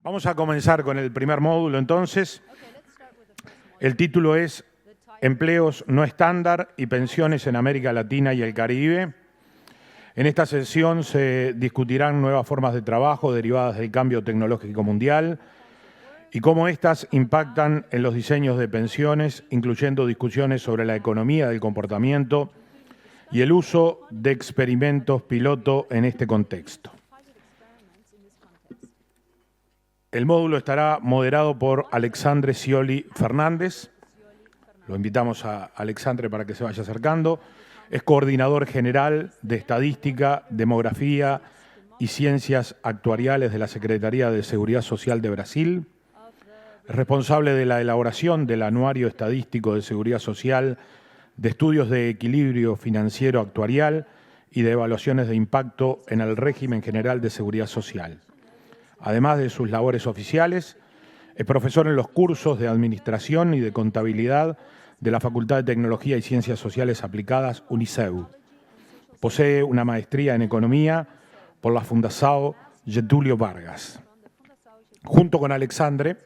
Vamos a comenzar con el primer módulo entonces. El título es Empleos no estándar y pensiones en América Latina y el Caribe. En esta sesión se discutirán nuevas formas de trabajo derivadas del cambio tecnológico mundial y cómo éstas impactan en los diseños de pensiones, incluyendo discusiones sobre la economía del comportamiento y el uso de experimentos piloto en este contexto. El módulo estará moderado por Alexandre Scioli Fernández. Lo invitamos a Alexandre para que se vaya acercando. Es coordinador general de Estadística, Demografía y Ciencias Actuariales de la Secretaría de Seguridad Social de Brasil. Es responsable de la elaboración del Anuario Estadístico de Seguridad Social, de estudios de equilibrio financiero actuarial y de evaluaciones de impacto en el régimen general de seguridad social. Además de sus labores oficiales, es profesor en los cursos de Administración y de Contabilidad de la Facultad de Tecnología y Ciencias Sociales Aplicadas UNICEF. Posee una maestría en Economía por la Fundação Getúlio Vargas. Junto con Alexandre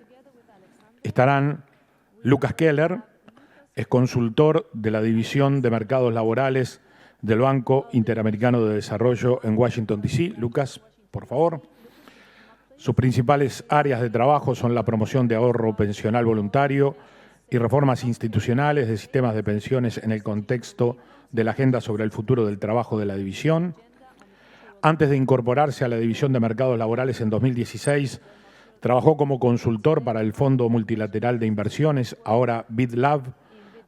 estarán Lucas Keller, es consultor de la División de Mercados Laborales del Banco Interamericano de Desarrollo en Washington, D.C. Lucas, por favor. Sus principales áreas de trabajo son la promoción de ahorro pensional voluntario y reformas institucionales de sistemas de pensiones en el contexto de la Agenda sobre el Futuro del Trabajo de la División. Antes de incorporarse a la División de Mercados Laborales en 2016, trabajó como consultor para el Fondo Multilateral de Inversiones, ahora BidLab,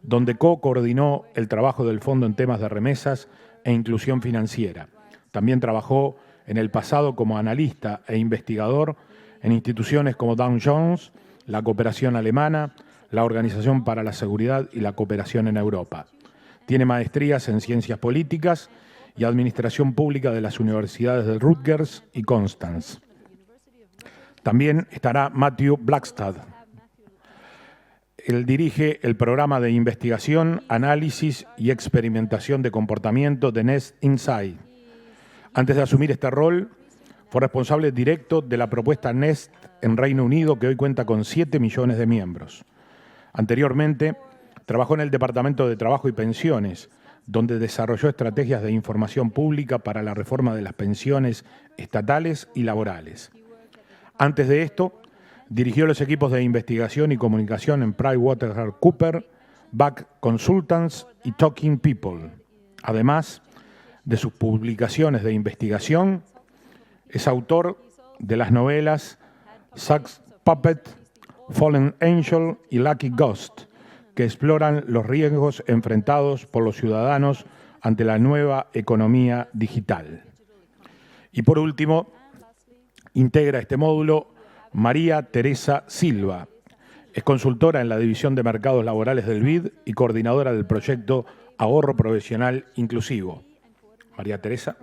donde co-coordinó el trabajo del fondo en temas de remesas e inclusión financiera. También trabajó en el pasado como analista e investigador en instituciones como Dow Jones, la Cooperación Alemana, la Organización para la Seguridad y la Cooperación en Europa. Tiene maestrías en Ciencias Políticas y Administración Pública de las universidades de Rutgers y Constance. También estará Matthew Blackstad. Él dirige el programa de investigación, análisis y experimentación de comportamiento de Nest Insight. Antes de asumir este rol, fue responsable directo de la propuesta Nest en Reino Unido, que hoy cuenta con 7 millones de miembros. Anteriormente, trabajó en el Departamento de Trabajo y Pensiones, donde desarrolló estrategias de información pública para la reforma de las pensiones estatales y laborales. Antes de esto, dirigió los equipos de investigación y comunicación en PricewaterhouseCoopers, Back Consultants y Talking People. Además de sus publicaciones de investigación, es autor de las novelas Sax Puppet, Fallen Angel y Lucky Ghost, que exploran los riesgos enfrentados por los ciudadanos ante la nueva economía digital. Y por último, integra este módulo María Teresa Silva. Es consultora en la División de Mercados Laborales del BID y coordinadora del proyecto Ahorro Profesional Inclusivo. María Teresa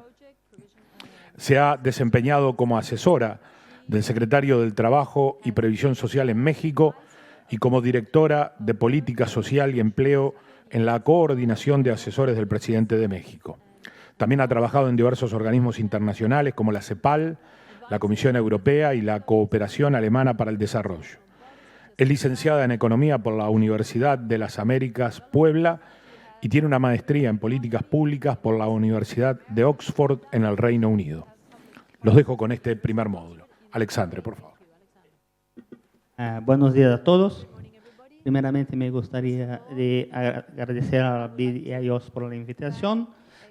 se ha desempeñado como asesora del secretario del Trabajo y Previsión Social en México y como directora de Política Social y Empleo en la Coordinación de Asesores del Presidente de México. También ha trabajado en diversos organismos internacionales como la CEPAL, la Comisión Europea y la Cooperación Alemana para el Desarrollo. Es licenciada en Economía por la Universidad de las Américas, Puebla, y tiene una maestría en Políticas Públicas por la Universidad de Oxford en el Reino Unido. Los dejo con este primer módulo. Alexandre, por favor. Buenos días a todos. Primeramente me gustaría agradecer a BID y a IOS por la invitación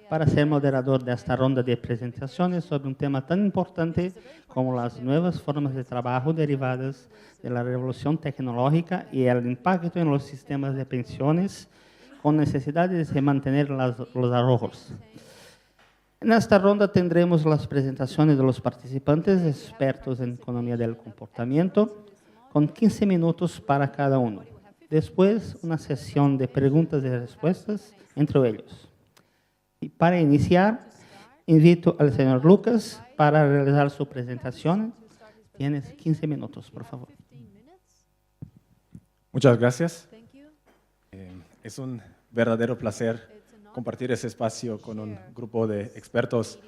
para ser moderador de esta ronda de presentaciones sobre un tema tan importante como las nuevas formas de trabajo derivadas de la revolución tecnológica y el impacto en los sistemas de pensiones con necesidades de mantener los ahorros. En esta ronda tendremos las presentaciones de los participantes expertos en economía del comportamiento, con 15 minutos para cada uno. Después, una sesión de preguntas y respuestas entre ellos. Y para iniciar, invito al señor Lucas para realizar su presentación. Tienes 15 minutos, por favor. Muchas gracias. Es un verdadero placer compartir ese espacio con un grupo de expertos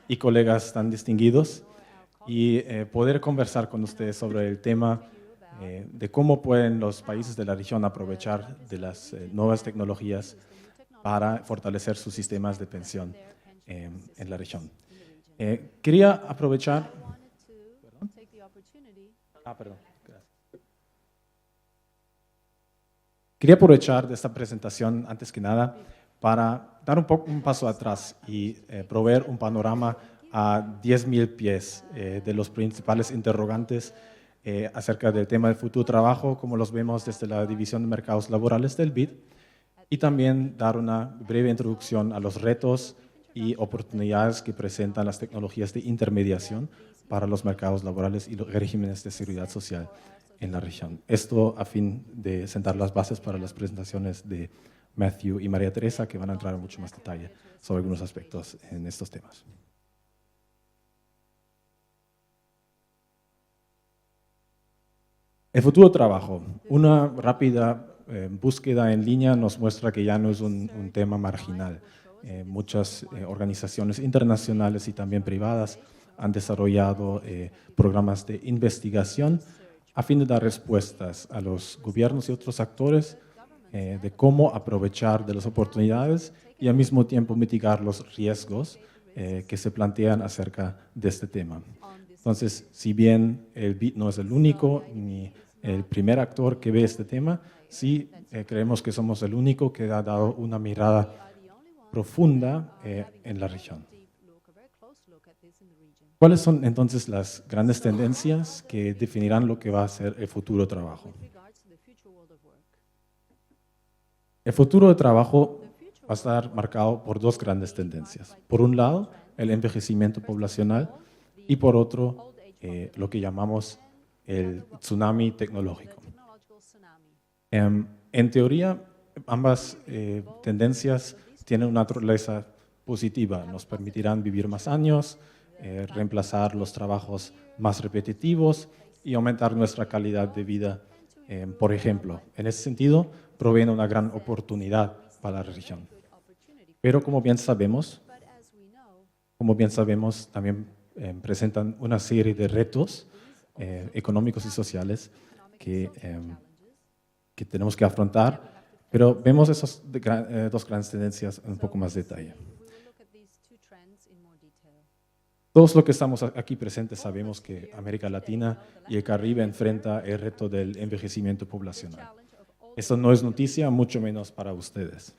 y colegas tan distinguidos. y poder conversar con ustedes sobre el tema de cómo pueden los países de la región aprovechar de las nuevas tecnologías para fortalecer sus sistemas de pensión en la región. Quería aprovechar... Quería aprovechar de esta presentación, antes que nada, para dar un paso atrás y proveer un panorama a 10.000 pies de los principales interrogantes acerca del tema del futuro trabajo, como los vemos desde la División de Mercados Laborales del BID, y también dar una breve introducción a los retos y oportunidades que presentan las tecnologías de intermediación para los mercados laborales y los regímenes de seguridad social en la región. Esto a fin de sentar las bases para las presentaciones de Matthew y María Teresa, que van a entrar en mucho más detalle sobre algunos aspectos en estos temas. El futuro trabajo. Una rápida búsqueda en línea nos muestra que ya no es un tema marginal. Muchas organizaciones internacionales y también privadas han desarrollado programas de investigación a fin de dar respuestas a los gobiernos y otros actores de cómo aprovechar de las oportunidades y al mismo tiempo mitigar los riesgos que se plantean acerca de este tema. Entonces, si bien el BID no es el único ni el primer actor que ve este tema, sí creemos que somos el único que ha dado una mirada profunda en la región. ¿Cuáles son entonces las grandes tendencias que definirán lo que va a ser el futuro trabajo? El futuro de trabajo va a estar marcado por dos grandes tendencias. Por un lado, el envejecimiento poblacional y por otro, lo que llamamos el tsunami tecnológico. En teoría, ambas tendencias tienen una naturaleza positiva, nos permitirán vivir más años, reemplazar los trabajos más repetitivos y aumentar nuestra calidad de vida, por ejemplo. En ese sentido, proveen una gran oportunidad para la región. Pero como bien sabemos, también presentan una serie de retos económicos y sociales que tenemos que afrontar, pero vemos esas dos grandes tendencias en un poco más de detalle. Todos los que estamos aquí presentes sabemos que América Latina y el Caribe enfrenta el reto del envejecimiento poblacional. Esto no es noticia, mucho menos para ustedes.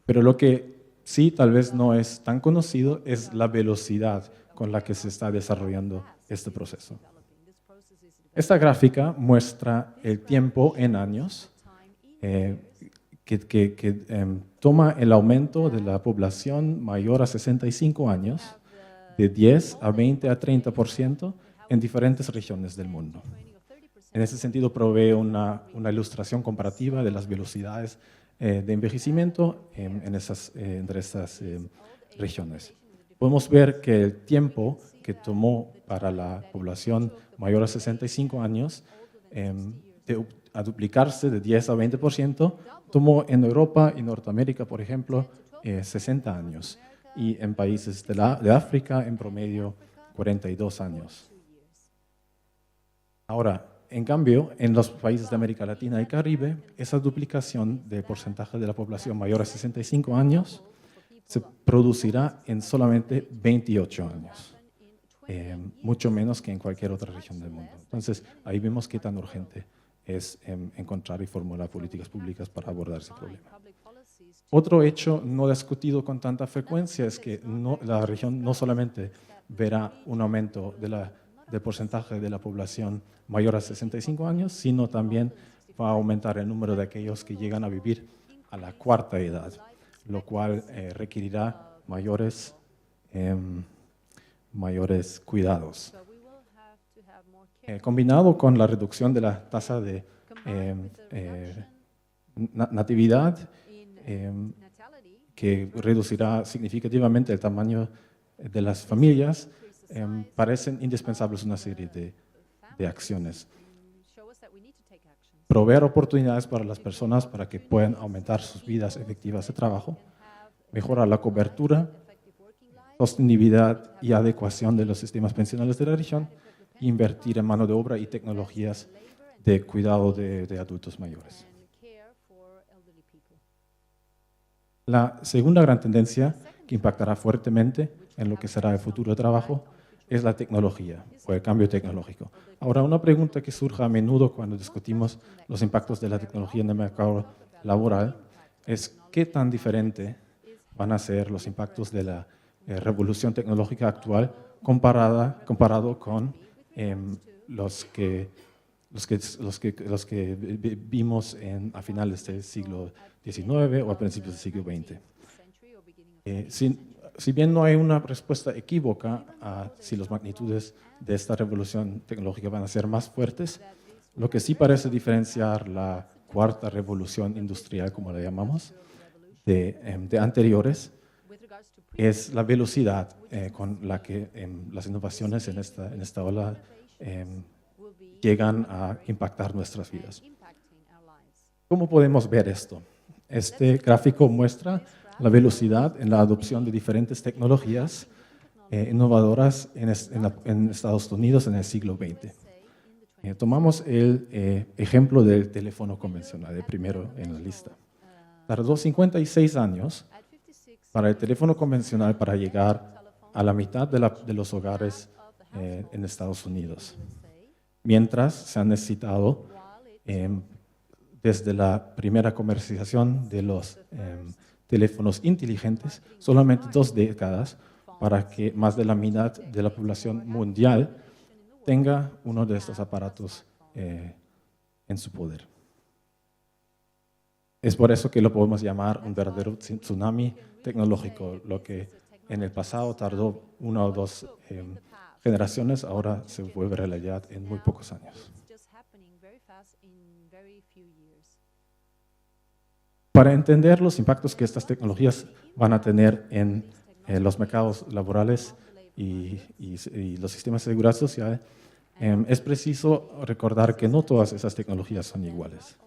Pero lo que sí tal vez no es tan conocido es la velocidad con la que se está desarrollando este proceso. Esta gráfica muestra el tiempo en años que toma el aumento de la población mayor a 65 años de 10 a 20 a 30% en diferentes regiones del mundo. En ese sentido, provee una ilustración comparativa de las velocidades de envejecimiento entre estas regiones. Podemos ver que el tiempo que tomó para la población mayor a 65 años a duplicarse de 10 a 20%, tomó en Europa y Norteamérica, por ejemplo, 60 años. Y en países de África, en promedio, 42 años. Ahora, en cambio, en los países de América Latina y Caribe, esa duplicación del porcentaje de la población mayor a 65 años se producirá en solamente 28 años, mucho menos que en cualquier otra región del mundo. Entonces, ahí vemos qué tan urgente es encontrar y formular políticas públicas para abordar ese problema. Otro hecho no discutido con tanta frecuencia es que la región no solamente verá un aumento del porcentaje de la población mayor a 65 años, sino también va a aumentar el número de aquellos que llegan a vivir a la cuarta edad, lo cual requerirá mayores cuidados. Combinado con la reducción de la tasa de natividad, que reducirá significativamente el tamaño de las familias, parecen indispensables una serie de acciones. Proveer oportunidades para las personas para que puedan aumentar sus vidas efectivas de trabajo, mejorar la cobertura sostenibilidad y adecuación de los sistemas pensionales de la región, e invertir en mano de obra y tecnologías de cuidado de adultos mayores. La segunda gran tendencia que impactará fuertemente en lo que será el futuro de trabajo es la tecnología o el cambio tecnológico. Ahora, una pregunta que surge a menudo cuando discutimos los impactos de la tecnología en el mercado laboral es qué tan diferente van a ser los impactos de la revolución tecnológica actual comparado con los que vimos a finales del siglo XIX o a principios del siglo XX. Si bien no hay una respuesta equívoca a si las magnitudes de esta revolución tecnológica van a ser más fuertes, lo que sí parece diferenciar la cuarta revolución industrial, como la llamamos, de anteriores, es la velocidad con la que las innovaciones en esta ola llegan a impactar nuestras vidas. ¿Cómo podemos ver esto? Este gráfico muestra la velocidad en la adopción de diferentes tecnologías innovadoras en Estados Unidos en el siglo XX. Tomamos el ejemplo del teléfono convencional, el primero en la lista. Tardó 56 años para el teléfono convencional para llegar a la mitad de los hogares en Estados Unidos, mientras se han necesitado desde la primera comercialización de los teléfonos inteligentes, solamente 2 décadas para que más de la mitad de la población mundial tenga uno de estos aparatos en su poder. Es por eso que lo podemos llamar un verdadero tsunami tecnológico. Lo que en el pasado tardó 1 o 2 generaciones, ahora se vuelve realidad en muy pocos años. Para entender los impactos que estas tecnologías van a tener en los mercados laborales y los sistemas de seguridad social, es preciso recordar que no todas esas tecnologías son iguales.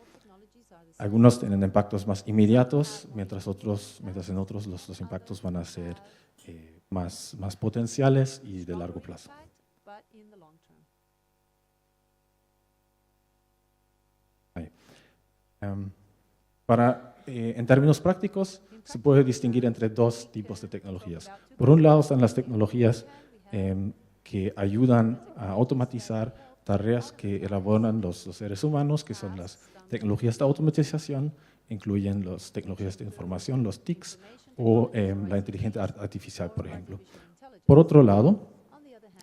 Algunos tienen impactos más inmediatos, mientras en otros los impactos van a ser más potenciales y de largo plazo. En términos prácticos, se puede distinguir entre 2 tipos de tecnologías. Por un lado están las tecnologías que ayudan a automatizar tareas que elaboran los seres humanos, que son las tecnologías de automatización, incluyen las tecnologías de información, los TICs, o la inteligencia artificial, por ejemplo. Por otro lado,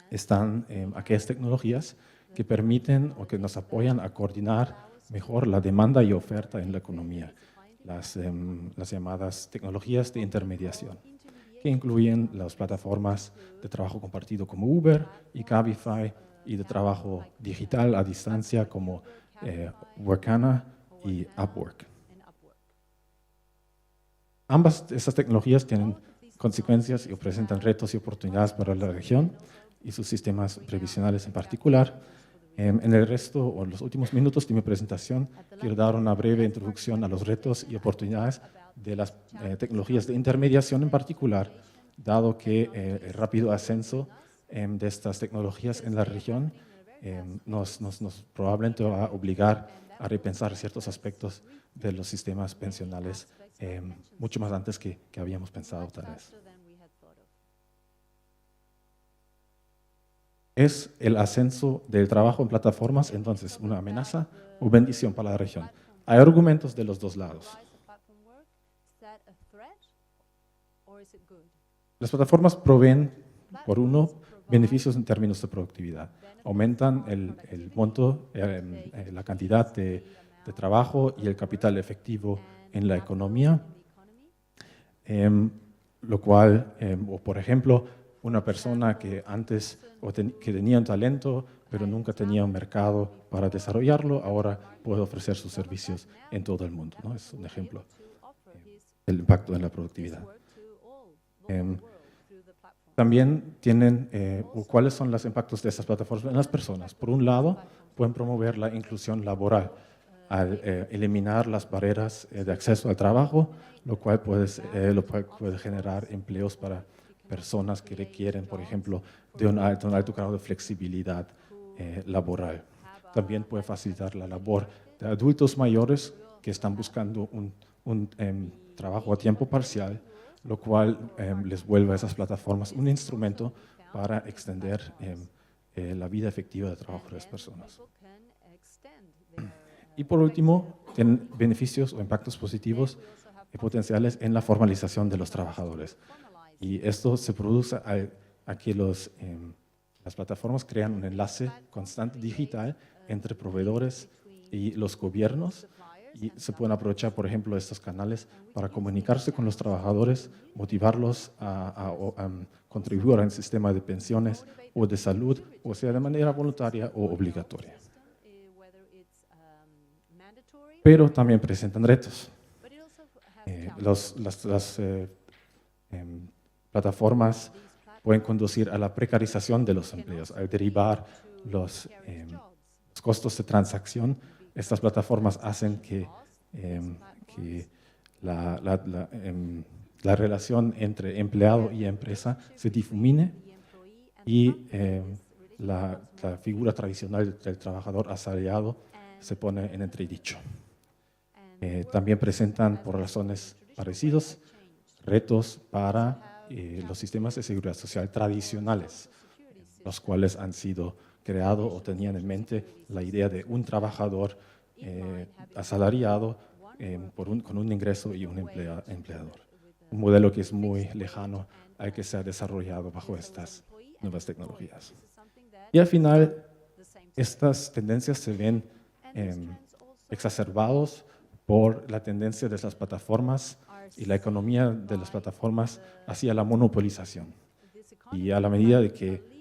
están aquellas tecnologías que permiten o que nos apoyan a coordinar mejor la demanda y oferta en la economía, las llamadas tecnologías de intermediación, que incluyen las plataformas de trabajo compartido como Uber y Cabify, y de trabajo digital a distancia como Workana y Upwork. Ambas estas tecnologías tienen consecuencias y presentan retos y oportunidades para la región y sus sistemas previsionales en particular. En el resto o los últimos minutos de mi presentación quiero dar una breve introducción a los retos y oportunidades de las tecnologías de intermediación en particular, dado que el rápido ascenso de estas tecnologías en la región nos probablemente va a obligar a repensar ciertos aspectos de los sistemas pensionales mucho más antes que habíamos pensado tal vez. ¿Es el ascenso del trabajo en plataformas entonces una amenaza o bendición para la región? Hay argumentos de los 2 lados. Las plataformas proveen, por uno, beneficios en términos de productividad. Aumentan el monto, la cantidad de trabajo y el capital efectivo en la economía, lo cual, o por ejemplo, una persona que antes que tenía un talento, pero nunca tenía un mercado para desarrollarlo, ahora puede ofrecer sus servicios en todo el mundo, ¿no? Es un ejemplo del impacto en la productividad. También tienen, ¿cuáles son los impactos de estas plataformas en las personas? Por un lado, pueden promover la inclusión laboral al eliminar las barreras de acceso al trabajo, lo cual puede generar empleos para personas que requieren, por ejemplo, de un alto grado de flexibilidad laboral. También puede facilitar la labor de adultos mayores que están buscando un trabajo a tiempo parcial, lo cual les vuelve a esas plataformas un instrumento para extender la vida efectiva de trabajo de las personas. Y por último, tienen beneficios o impactos positivos y potenciales en la formalización de los trabajadores. Y esto se produce a que las plataformas crean un enlace constante digital entre proveedores y los gobiernos, y se pueden aprovechar, por ejemplo, estos canales para comunicarse con los trabajadores, motivarlos a contribuir al sistema de pensiones o de salud, o sea, de manera voluntaria o obligatoria. Pero también presentan retos. Las plataformas pueden conducir a la precarización de los empleos, al derivar los costos de transacción. Estas plataformas hacen que la relación entre empleado y empresa se difumine y la figura tradicional del trabajador asalariado se pone en entredicho. También presentan, por razones parecidas, retos para los sistemas de seguridad social tradicionales, los cuales han sido creados o tenían en mente la idea de un trabajador asalariado con un ingreso y un empleador. Un modelo que es muy lejano al que se ha desarrollado bajo estas nuevas tecnologías. Y al final, estas tendencias se ven exacerbados por la tendencia de las plataformas y la economía de las plataformas hacia la monopolización. Y a la medida de que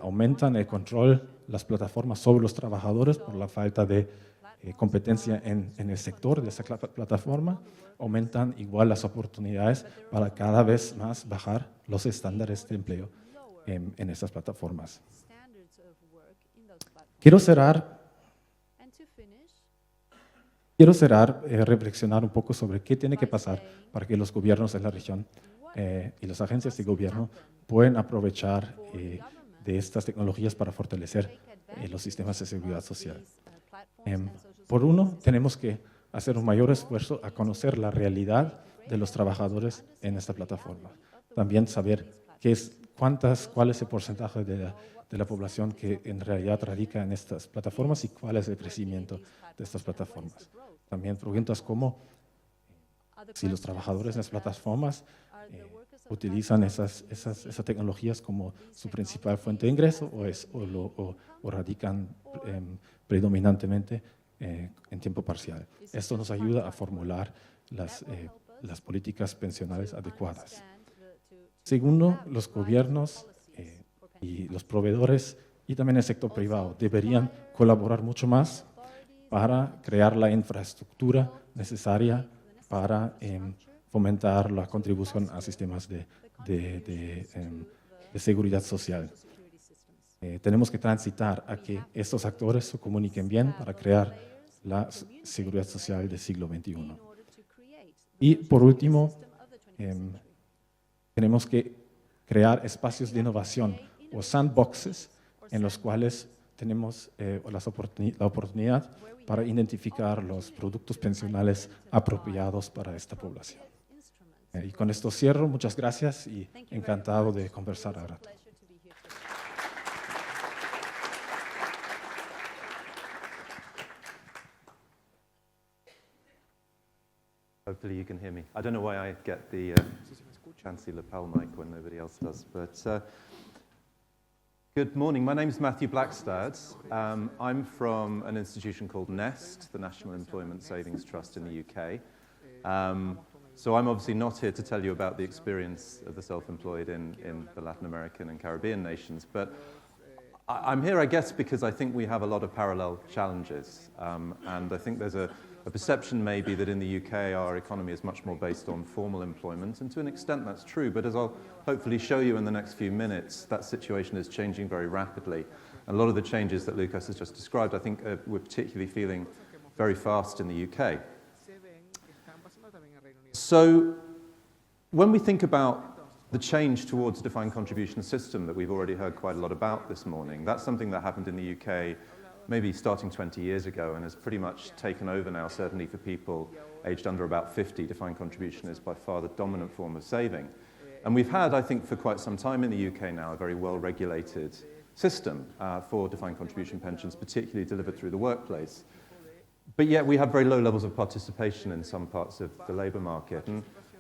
aumentan el control las plataformas sobre los trabajadores por la falta de competencia en el sector de esa plataforma, aumentan igual las oportunidades para cada vez más bajar los estándares de empleo en estas plataformas. Quiero cerrar reflexionar un poco sobre qué tiene que pasar para que los gobiernos en la región y las agencias de gobierno puedan aprovechar de estas tecnologías para fortalecer los sistemas de seguridad social. Por uno, tenemos que hacer un mayor esfuerzo a conocer la realidad de los trabajadores en esta plataforma. También saber cuál es el porcentaje de la población que en realidad radica en estas plataformas y cuál es el crecimiento de estas plataformas. También preguntas como si los trabajadores en las plataformas utilizan esas tecnologías como su principal fuente de ingreso o radican predominantemente en tiempo parcial. Esto nos ayuda a formular las políticas pensionales adecuadas. Segundo, los gobiernos y los proveedores y también el sector privado deberían colaborar mucho más para crear la infraestructura necesaria para fomentar la contribución a sistemas de seguridad social. Tenemos que transitar a que estos actores se comuniquen bien para crear la seguridad social del siglo XXI. Y por último, tenemos que crear espacios de innovación o sandboxes en los cuales tenemos la oportunidad para identificar los productos pensionales apropiados para esta población. Y con esto cierro. Muchas gracias y encantado de conversar ahora. Hopefully you can hear me. I don't know why I get the fancy lapel mic when nobody else does, but good morning. My name is Matthew Blackstad. I'm from an institution called NEST, the National Employment Savings Trust in the UK. So I'm obviously not here to tell you about the experience of the self-employed in the Latin American and Caribbean nations, but I'm here, I guess, because I think we have a lot of parallel challenges, and I think there's a perception maybe that in the UK our economy is much more based on formal employment, and to an extent that's true, but as I'll hopefully show you in the next few minutes, that situation is changing very rapidly. And a lot of the changes that Lucas has just described, I think we're particularly feeling very fast in the UK. So when we think about the change towards a defined contribution system that we've already heard quite a lot about this morning, that's something that happened in the UK maybe starting 20 years ago and has pretty much taken over now, certainly for people aged under about 50. Defined contribution is by far the dominant form of saving. And we've had, I think, for quite some time in the UK now, a very well-regulated system for defined contribution pensions, particularly delivered through the workplace. But yet we have very low levels of participation in some parts of the labour market.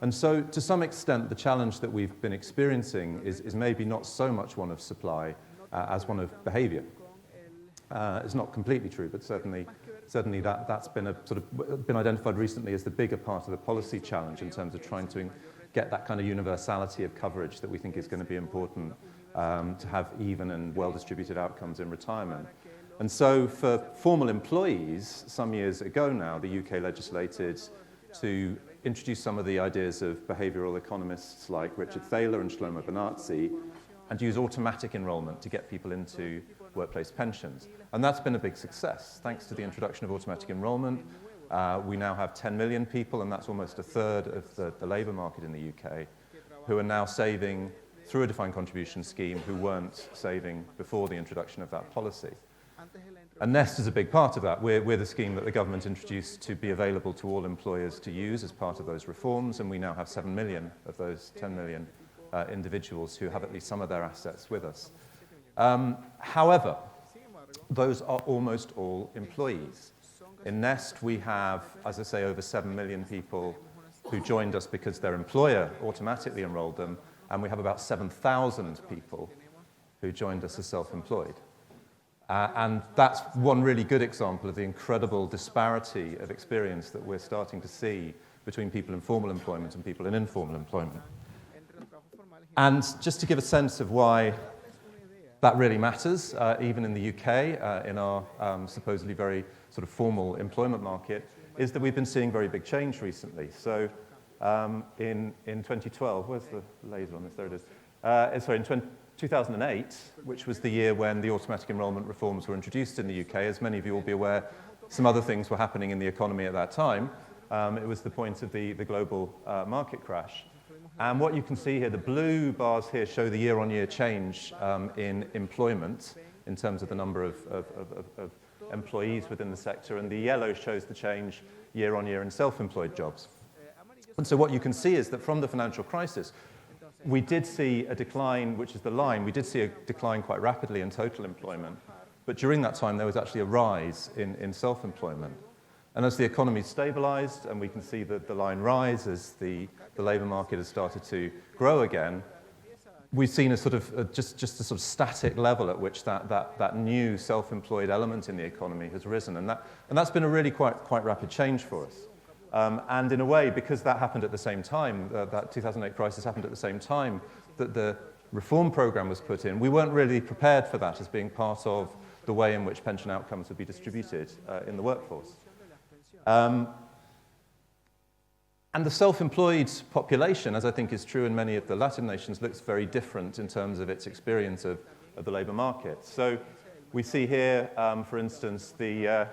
And so, to some extent, the challenge that we've been experiencing is maybe not so much one of supply as one of behaviour. It's not completely true, but certainly that's been been identified recently as the bigger part of the policy challenge in terms of trying to get that kind of universality of coverage that we think is going to be important to have even and well-distributed outcomes in retirement. And so for formal employees, some years ago now, the UK legislated to introduce some of the ideas of behavioural economists like Richard Thaler and Shlomo Benartzi and use automatic enrolment to get people into workplace pensions. And that's been a big success. Thanks to the introduction of automatic enrolment, we now have 10 million people, and that's almost a third of the labour market in the UK, who are now saving through a defined contribution scheme who weren't saving before the introduction of that policy. And Nest is a big part of that. We're the scheme that the government introduced to be available to all employers to use as part of those reforms, and we now have 7 million of those 10 million individuals who have at least some of their assets with us. However, those are almost all employees. In Nest, we have, as I say, over 7 million people who joined us because their employer automatically enrolled them, and we have about 7,000 people who joined us as self-employed. And that's one really good example of the incredible disparity of experience that we're starting to see between people in formal employment and people in informal employment. And just to give a sense of why that really matters, even in the UK, in our supposedly very sort of formal employment market, is that we've been seeing very big change recently. So in 2012, where's the laser on this? There it is. Sorry, in 2008, which was the year when the automatic enrolment reforms were introduced in the UK, as many of you will be aware, some other things were happening in the economy at that time. It was the point of the global market crash. And what you can see here, the blue bars here show the year-on-year change in employment in terms of the number of employees within the sector, and the yellow shows the change year-on-year in self-employed jobs. And so what you can see is that from the financial crisis, we did see a decline, which is the line, we did see a decline quite rapidly in total employment, but during that time there was actually a rise in self-employment. And as the economy stabilized, and we can see that the line rise as the labour market has started to grow again, we've seen a sort of just a sort of static level at which that new self-employed element in the economy has risen, and that's been a really quite rapid change for us. And in a way, because that happened at the same time, that 2008 crisis happened at the same time that the reform program was put in, we weren't really prepared for that as being part of the way in which pension outcomes would be distributed in the workforce. And the self-employed population, as I think is true in many of the Latin nations, looks very different in terms of its experience of the labour market. So we see here, for instance, the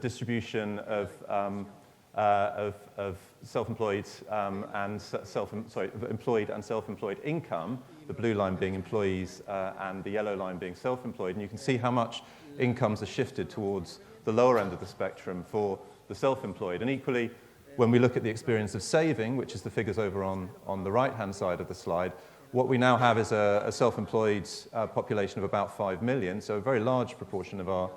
distribution of self-employed employed and self-employed income, the blue line being employees and the yellow line being self-employed. And you can see how much incomes are shifted towards the lower end of the spectrum for the self-employed. And equally, when we look at the experience of saving, which is the figures over on the right-hand side of the slide, what we now have is a self-employed population of about 5 million, so a very large proportion of our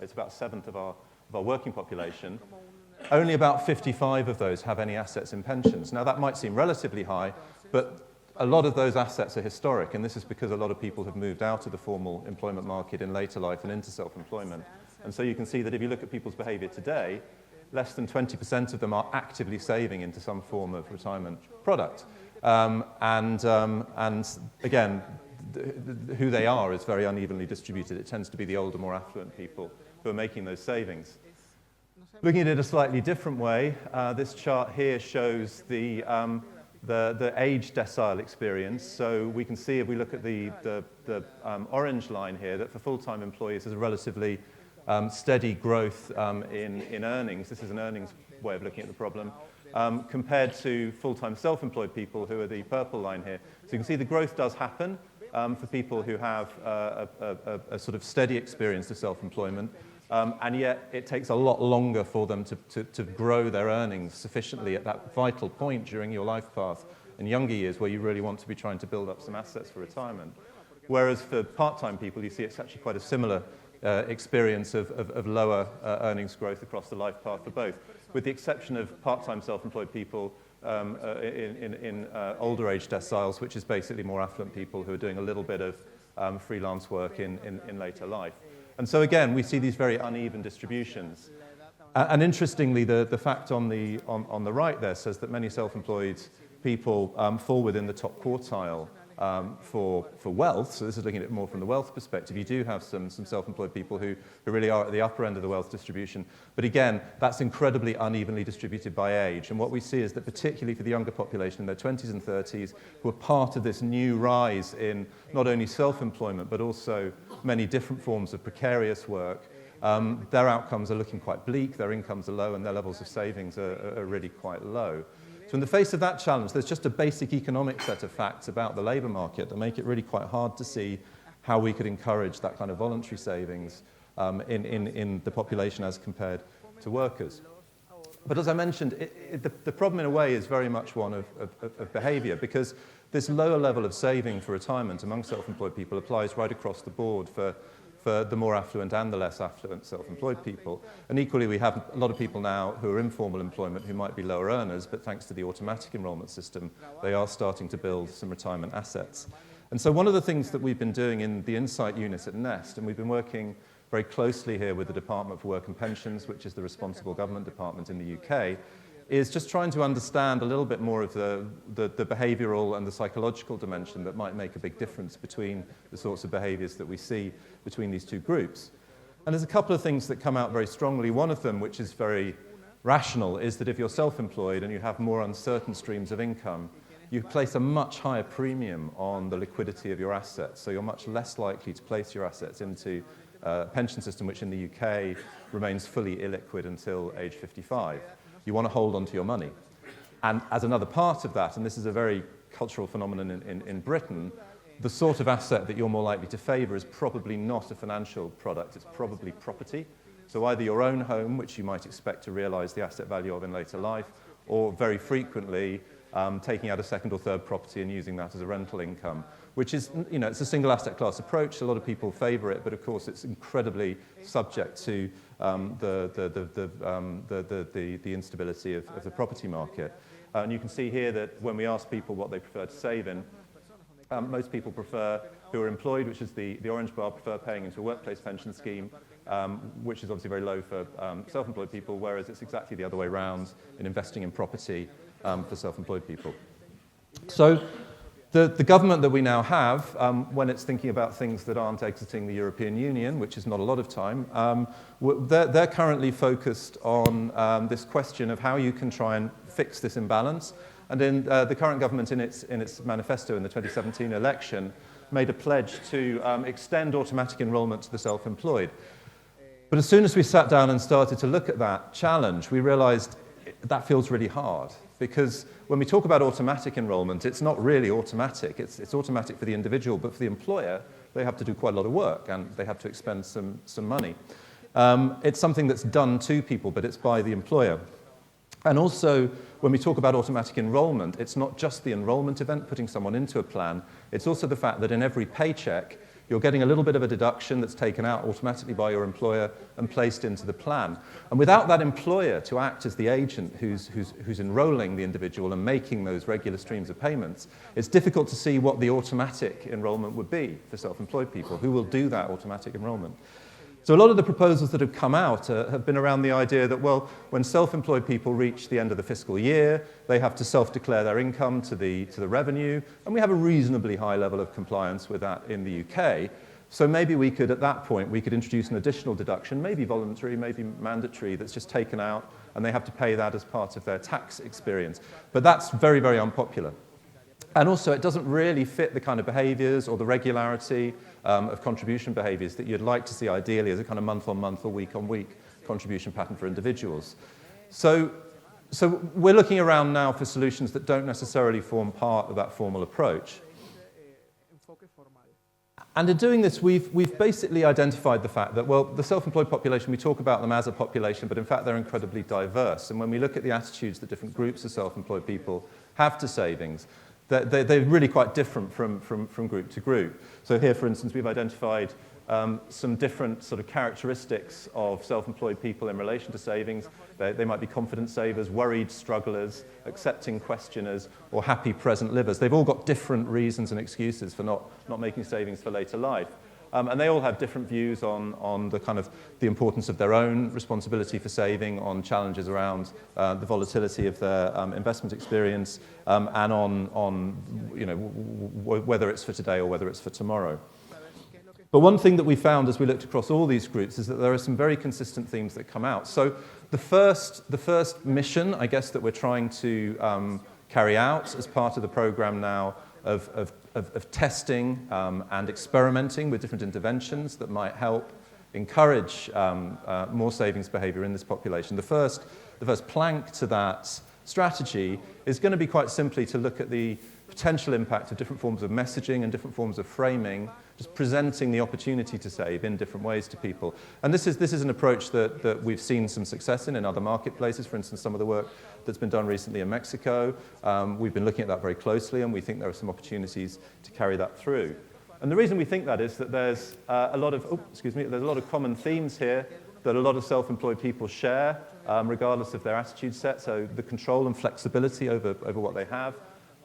it's about a seventh of our working population. Only about 55 of those have any assets in pensions. Now, that might seem relatively high, but a lot of those assets are historic, and this is because a lot of people have moved out of the formal employment market in later life and into self-employment. And so you can see that if you look at people's behaviour today, less than 20% of them are actively saving into some form of retirement product. And again, who they are is very unevenly distributed. It tends to be the older, more affluent people who are making those savings. Looking at it a slightly different way, this chart here shows the age decile experience. So we can see if we look at the orange line here that for full-time employees there's a relatively steady growth in earnings. This is an earnings way of looking at the problem. compared to full-time self-employed people who are the purple line here. So you can see the growth does happen for people who have a sort of steady experience of self-employment, and yet it takes a lot longer for them to grow their earnings sufficiently at that vital point during your life path in younger years where you really want to be trying to build up some assets for retirement. Whereas for part-time people, you see it's actually quite a similar experience of lower earnings growth across the life path for both, with the exception of part-time self-employed people in older age deciles, which is basically more affluent people who are doing a little bit of freelance work in later life. And so again, we see these very uneven distributions. And interestingly, the fact on the right there says that many self-employed people fall within the top quartile for wealth. So this is looking at it more from the wealth perspective. You do have some self-employed people who really are at the upper end of the wealth distribution. But again, that's incredibly unevenly distributed by age. And what we see is that particularly for the younger population in their 20s and 30s, who are part of this new rise in not only self-employment, but also many different forms of precarious work, their outcomes are looking quite bleak, their incomes are low, and their levels of savings are really quite low. So in the face of that challenge, there's just a basic economic set of facts about the labour market that make it really quite hard to see how we could encourage that kind of voluntary savings in the population as compared to workers. But as I mentioned, the problem in a way is very much one of behaviour, because this lower level of saving for retirement among self-employed people applies right across the board for the more affluent and the less affluent self-employed people. And equally, we have a lot of people now who are in formal employment who might be lower earners, but thanks to the automatic enrolment system, they are starting to build some retirement assets. And so one of the things that we've been doing in the Insight unit at Nest, and we've been working very closely here with the Department for Work and Pensions, which is the responsible government department in the UK, is just trying to understand a little bit more of the behavioural and the psychological dimension that might make a big difference between the sorts of behaviours that we see between these two groups. And there's a couple of things that come out very strongly. One of them, which is very rational, is that if you're self-employed and you have more uncertain streams of income, you place a much higher premium on the liquidity of your assets. So you're much less likely to place your assets into a pension system, which in the UK remains fully illiquid until age 55. You want to hold on to your money. And as another part of that, and this is a very cultural phenomenon in Britain, the sort of asset that you're more likely to favour is probably not a financial product, it's probably property. So either your own home, which you might expect to realise the asset value of in later life, or very frequently taking out a second or third property and using that as a rental income, which is, it's a single asset class approach. A lot of people favour it, but of course it's incredibly subject to the instability of the property market. And you can see here that when we ask people what they prefer to save in, most people prefer, who are employed, which is the orange bar, prefer paying into a workplace pension scheme, which is obviously very low for self-employed people, whereas it's exactly the other way around in investing in property for self-employed people. So the government that we now have, when it's thinking about things that aren't exiting the European Union, which is not a lot of time, they're currently focused on this question of how you can try and fix this imbalance. And in the current government, in its manifesto in the 2017 election, made a pledge to extend automatic enrolment to the self-employed. But as soon as we sat down and started to look at that challenge, we realized that feels really hard. Because when we talk about automatic enrolment, it's not really automatic. It's automatic for the individual, but for the employer, they have to do quite a lot of work and they have to expend some money. It's something that's done to people, but it's by the employer. And also, when we talk about automatic enrolment, it's not just the enrolment event, putting someone into a plan. It's also the fact that in every paycheck, you're getting a little bit of a deduction that's taken out automatically by your employer and placed into the plan. And without that employer to act as the agent who's enrolling the individual and making those regular streams of payments, it's difficult to see what the automatic enrolment would be for self-employed people. Who will do that automatic enrolment? So a lot of the proposals that have come out have been around the idea that, well, when self-employed people reach the end of the fiscal year, they have to self-declare their income to the revenue, and we have a reasonably high level of compliance with that in the UK. So maybe we could, at that point, we could introduce an additional deduction, maybe voluntary, maybe mandatory, that's just taken out, and they have to pay that as part of their tax experience. But that's very, very unpopular. And also, it doesn't really fit the kind of behaviours or the regularity of contribution behaviours that you'd like to see ideally as a kind of month-on-month or week-on-week contribution pattern for individuals. So So we're looking around now for solutions that don't necessarily form part of that formal approach. And in doing this, we've basically identified the fact that, well, the self-employed population, we talk about them as a population, but in fact they're incredibly diverse. And when we look at the attitudes that different groups of self-employed people have to savings, they're really quite different from group to group. So here, for instance, we've identified some different sort of characteristics of self-employed people in relation to savings. They might be confident savers, worried strugglers, accepting questioners, or happy present livers. They've all got different reasons and excuses for not making savings for later life. And they all have different views on the kind of the importance of their own responsibility for saving, on challenges around the volatility of their investment experience, and on whether it's for today or whether it's for tomorrow. But one thing that we found as we looked across all these groups is that there are some very consistent themes that come out. So the first mission, I guess, that we're trying to carry out as part of the program now of testing and experimenting with different interventions that might help encourage more savings behavior in this population. The first plank to that strategy is going to be quite simply to look at the potential impact of different forms of messaging and different forms of framing, just presenting the opportunity to save in different ways to people. And this is an approach that we've seen some success in other marketplaces. For instance, some of the work that's been done recently in Mexico. We've been looking at that very closely, and we think there are some opportunities to carry that through. And the reason we think that is that there's a lot of common themes here that a lot of self-employed people share, regardless of their attitude set. So the control and flexibility over what they have,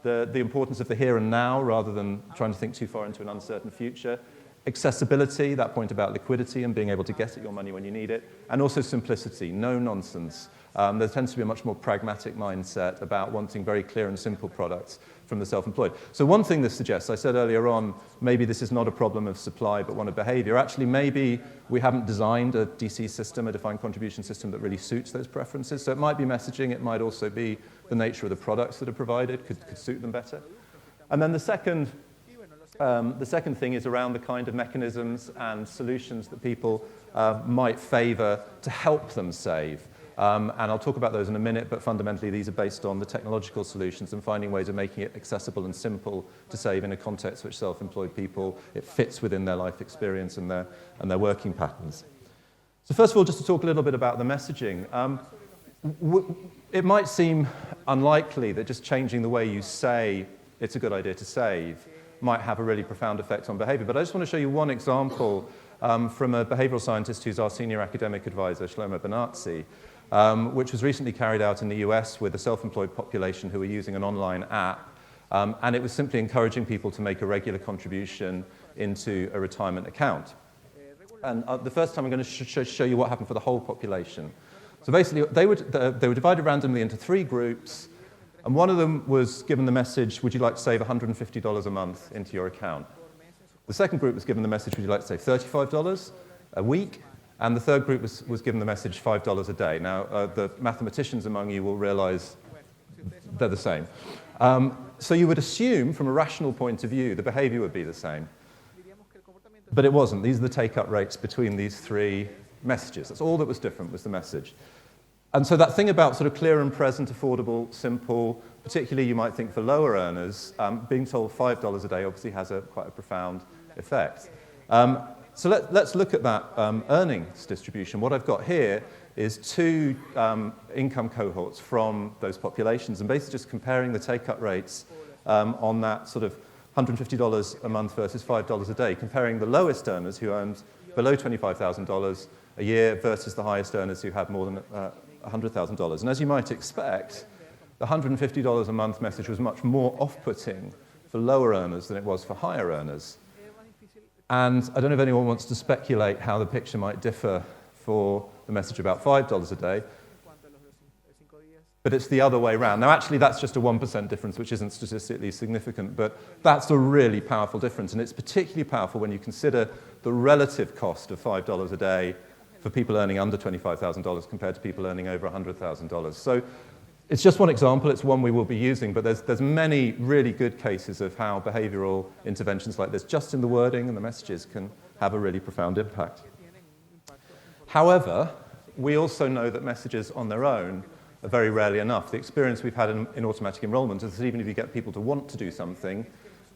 the importance of the here and now rather than trying to think too far into an uncertain future, accessibility, that point about liquidity and being able to get at your money when you need it, and also simplicity, no nonsense. There tends to be a much more pragmatic mindset about wanting very clear and simple products from the self-employed. So one thing this suggests, I said earlier on, maybe this is not a problem of supply but one of behavior. Actually, maybe we haven't designed a DC system, a defined contribution system that really suits those preferences. So it might be messaging, it might also be the nature of the products that are provided, could suit them better. And then the second thing is around the kind of mechanisms and solutions that people might favor to help them save. And I'll talk about those in a minute, but fundamentally these are based on the technological solutions and finding ways of making it accessible and simple to save in a context which self-employed people, it fits within their life experience and their working patterns. So first of all, just to talk a little bit about the messaging. It might seem unlikely that just changing the way you say it's a good idea to save might have a really profound effect on behavior, but I just want to show you one example from a behavioral scientist who's our senior academic advisor, Shlomo Benartzi, which was recently carried out in the US with a self-employed population who were using an online app, and it was simply encouraging people to make a regular contribution into a retirement account. And the first time I'm going to show you what happened for the whole population. So basically, they were divided randomly into 3 groups, and one of them was given the message, would you like to save $150 a month into your account? The second group was given the message, would you like to save $35 a week? And the third group was given the message, $5 a day. Now, the mathematicians among you will realize they're the same. So you would assume, from a rational point of view, the behavior would be the same. But it wasn't. These are the take-up rates between these 3 messages. That's all that was different, was the message. And so that thing about sort of clear and present, affordable, simple, particularly you might think for lower earners, being told $5 a day obviously has quite a profound effect. So let's look at that earnings distribution. What I've got here is 2 income cohorts from those populations, and basically just comparing the take-up rates on that sort of $150 a month versus $5 a day, comparing the lowest earners who earned below $25,000 a year versus the highest earners who had more than $100,000. And as you might expect, the $150 a month message was much more off-putting for lower earners than it was for higher earners. And I don't know if anyone wants to speculate how the picture might differ for the message about $5 a day, but it's the other way around. Now, actually, that's just a 1% difference, which isn't statistically significant, but that's a really powerful difference, and it's particularly powerful when you consider the relative cost of $5 a day for people earning under $25,000 compared to people earning over $100,000. So it's just one example, it's one we will be using, but there's many really good cases of how behavioral interventions like this, just in the wording and the messages, can have a really profound impact. However, we also know that messages on their own are very rarely enough. The experience we've had in automatic enrollment is that even if you get people to want to do something,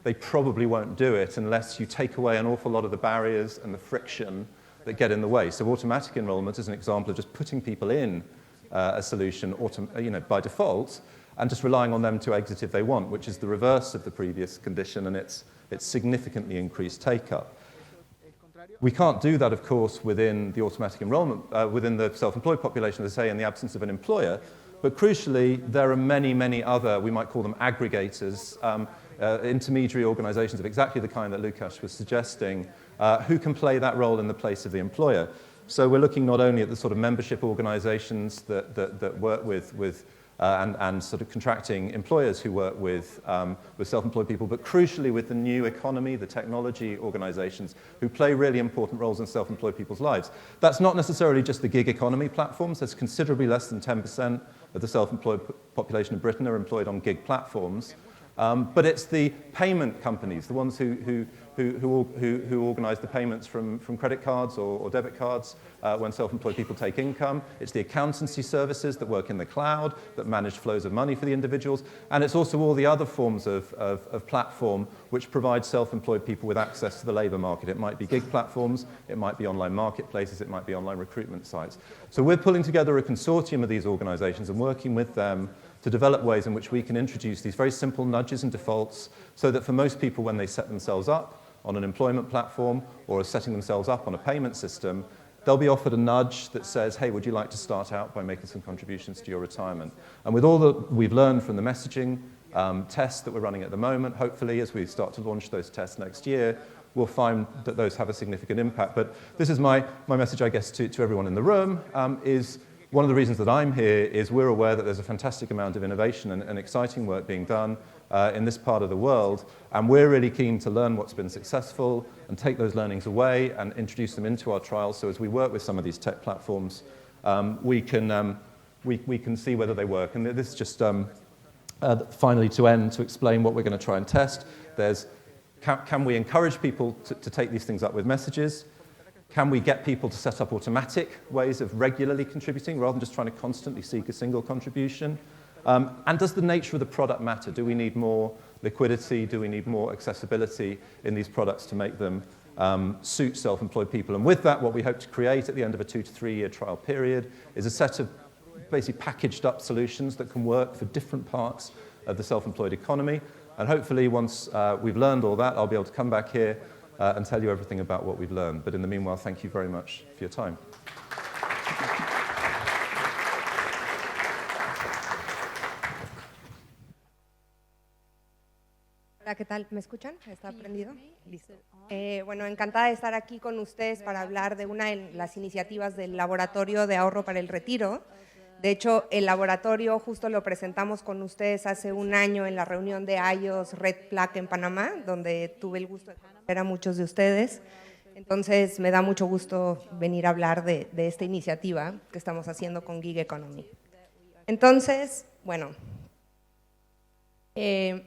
they probably won't do it unless you take away an awful lot of the barriers and the friction that get in the way. So automatic enrollment is an example of just putting people in a solution by default and just relying on them to exit if they want, which is the reverse of the previous condition, and it's significantly increased take-up. We can't do that, of course, within the automatic enrollment, within the self-employed population, as I say, in the absence of an employer. But crucially, there are many, many other, we might call them aggregators, intermediary organizations of exactly the kind that Lukasz was suggesting, who can play that role in the place of the employer. So we're looking not only at the sort of membership organizations that work with and sort of contracting employers who work with self-employed people, but crucially with the new economy, the technology organizations who play really important roles in self-employed people's lives. That's not necessarily just the gig economy platforms. There's considerably less than 10% of the self-employed population of Britain are employed on gig platforms. But it's the payment companies, the ones who organize the payments from credit cards or debit cards when self-employed people take income. It's the accountancy services that work in the cloud, that manage flows of money for the individuals. And it's also all the other forms of platform which provide self-employed people with access to the labor market. It might be gig platforms, it might be online marketplaces, it might be online recruitment sites. So we're pulling together a consortium of these organizations and working with them to develop ways in which we can introduce these very simple nudges and defaults so that for most people, when they set themselves up on an employment platform or are setting themselves up on a payment system, they'll be offered a nudge that says, hey, would you like to start out by making some contributions to your retirement? And with all that we've learned from the messaging tests that we're running at the moment, hopefully as we start to launch those tests next year, we'll find that those have a significant impact. But this is my message, I guess, to everyone in the room, is one of the reasons that I'm here is we're aware that there's a fantastic amount of innovation and exciting work being done in this part of the world, and we're really keen to learn what's been successful and take those learnings away and introduce them into our trials. So as we work with some of these tech platforms, we can see whether they work. And this is just finally to explain what we're going to try and test. There's can we encourage people to take these things up with messages? Can we get people to set up automatic ways of regularly contributing rather than just trying to constantly seek a single contribution? And does the nature of the product matter? Do we need more liquidity? Do we need more accessibility in these products to make them suit self-employed people? And with that, what we hope to create at the end of a 2 to 3 year trial period is a set of basically packaged up solutions that can work for different parts of the self-employed economy. And hopefully once we've learned all that, I'll be able to come back here and tell you everything about what we've learned. But in the meanwhile, thank you very much for your time. Hola, ¿qué tal? ¿Me escuchan? ¿Está prendido? Listo. Bueno, encantada de estar aquí con ustedes para hablar de una de las iniciativas del Laboratorio de Ahorro para el Retiro. De hecho, el laboratorio justo lo presentamos con ustedes hace un año en la reunión de IOS Red Plaque en Panamá, donde tuve el gusto de conocer a muchos de ustedes. Entonces, me da mucho gusto venir a hablar de esta iniciativa que estamos haciendo con Gig Economy. Entonces, bueno,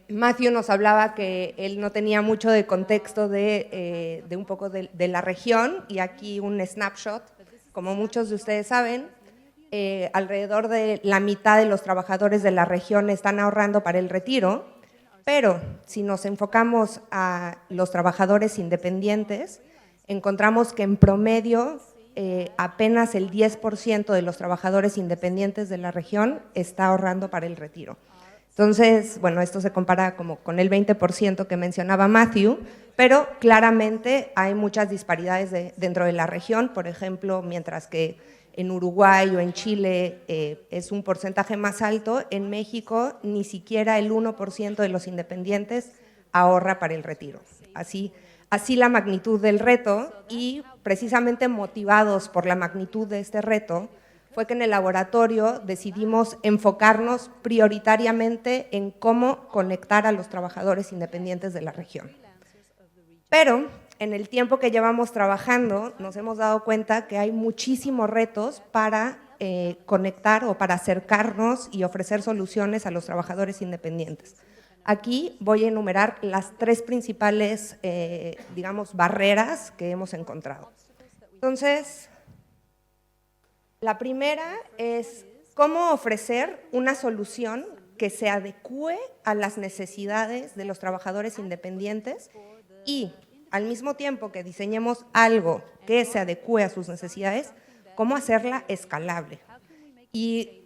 Matthew nos hablaba que él no tenía mucho de contexto de un poco de la región, y aquí un snapshot. Como muchos de ustedes saben, alrededor de la mitad de los trabajadores de la región están ahorrando para el retiro, pero si nos enfocamos a los trabajadores independientes, encontramos que en promedio apenas el 10% de los trabajadores independientes de la región está ahorrando para el retiro. Entonces, bueno, esto se compara como con el 20% que mencionaba Matthew, pero claramente hay muchas disparidades dentro de la región. Por ejemplo, mientras que en Uruguay o en Chile es un porcentaje más alto, en México ni siquiera el 1% de los independientes ahorra para el retiro. Así la magnitud del reto, y precisamente motivados por la magnitud de este reto, fue que en el laboratorio decidimos enfocarnos prioritariamente en cómo conectar a los trabajadores independientes de la región. Pero en el tiempo que llevamos trabajando nos hemos dado cuenta que hay muchísimos retos para conectar o para acercarnos y ofrecer soluciones a los trabajadores independientes. Aquí voy a enumerar las 3 principales, digamos, barreras que hemos encontrado. Entonces, la primera es cómo ofrecer una solución que se adecue a las necesidades de los trabajadores independientes y al mismo tiempo que diseñemos algo que se adecue a sus necesidades, cómo hacerla escalable. ¿Y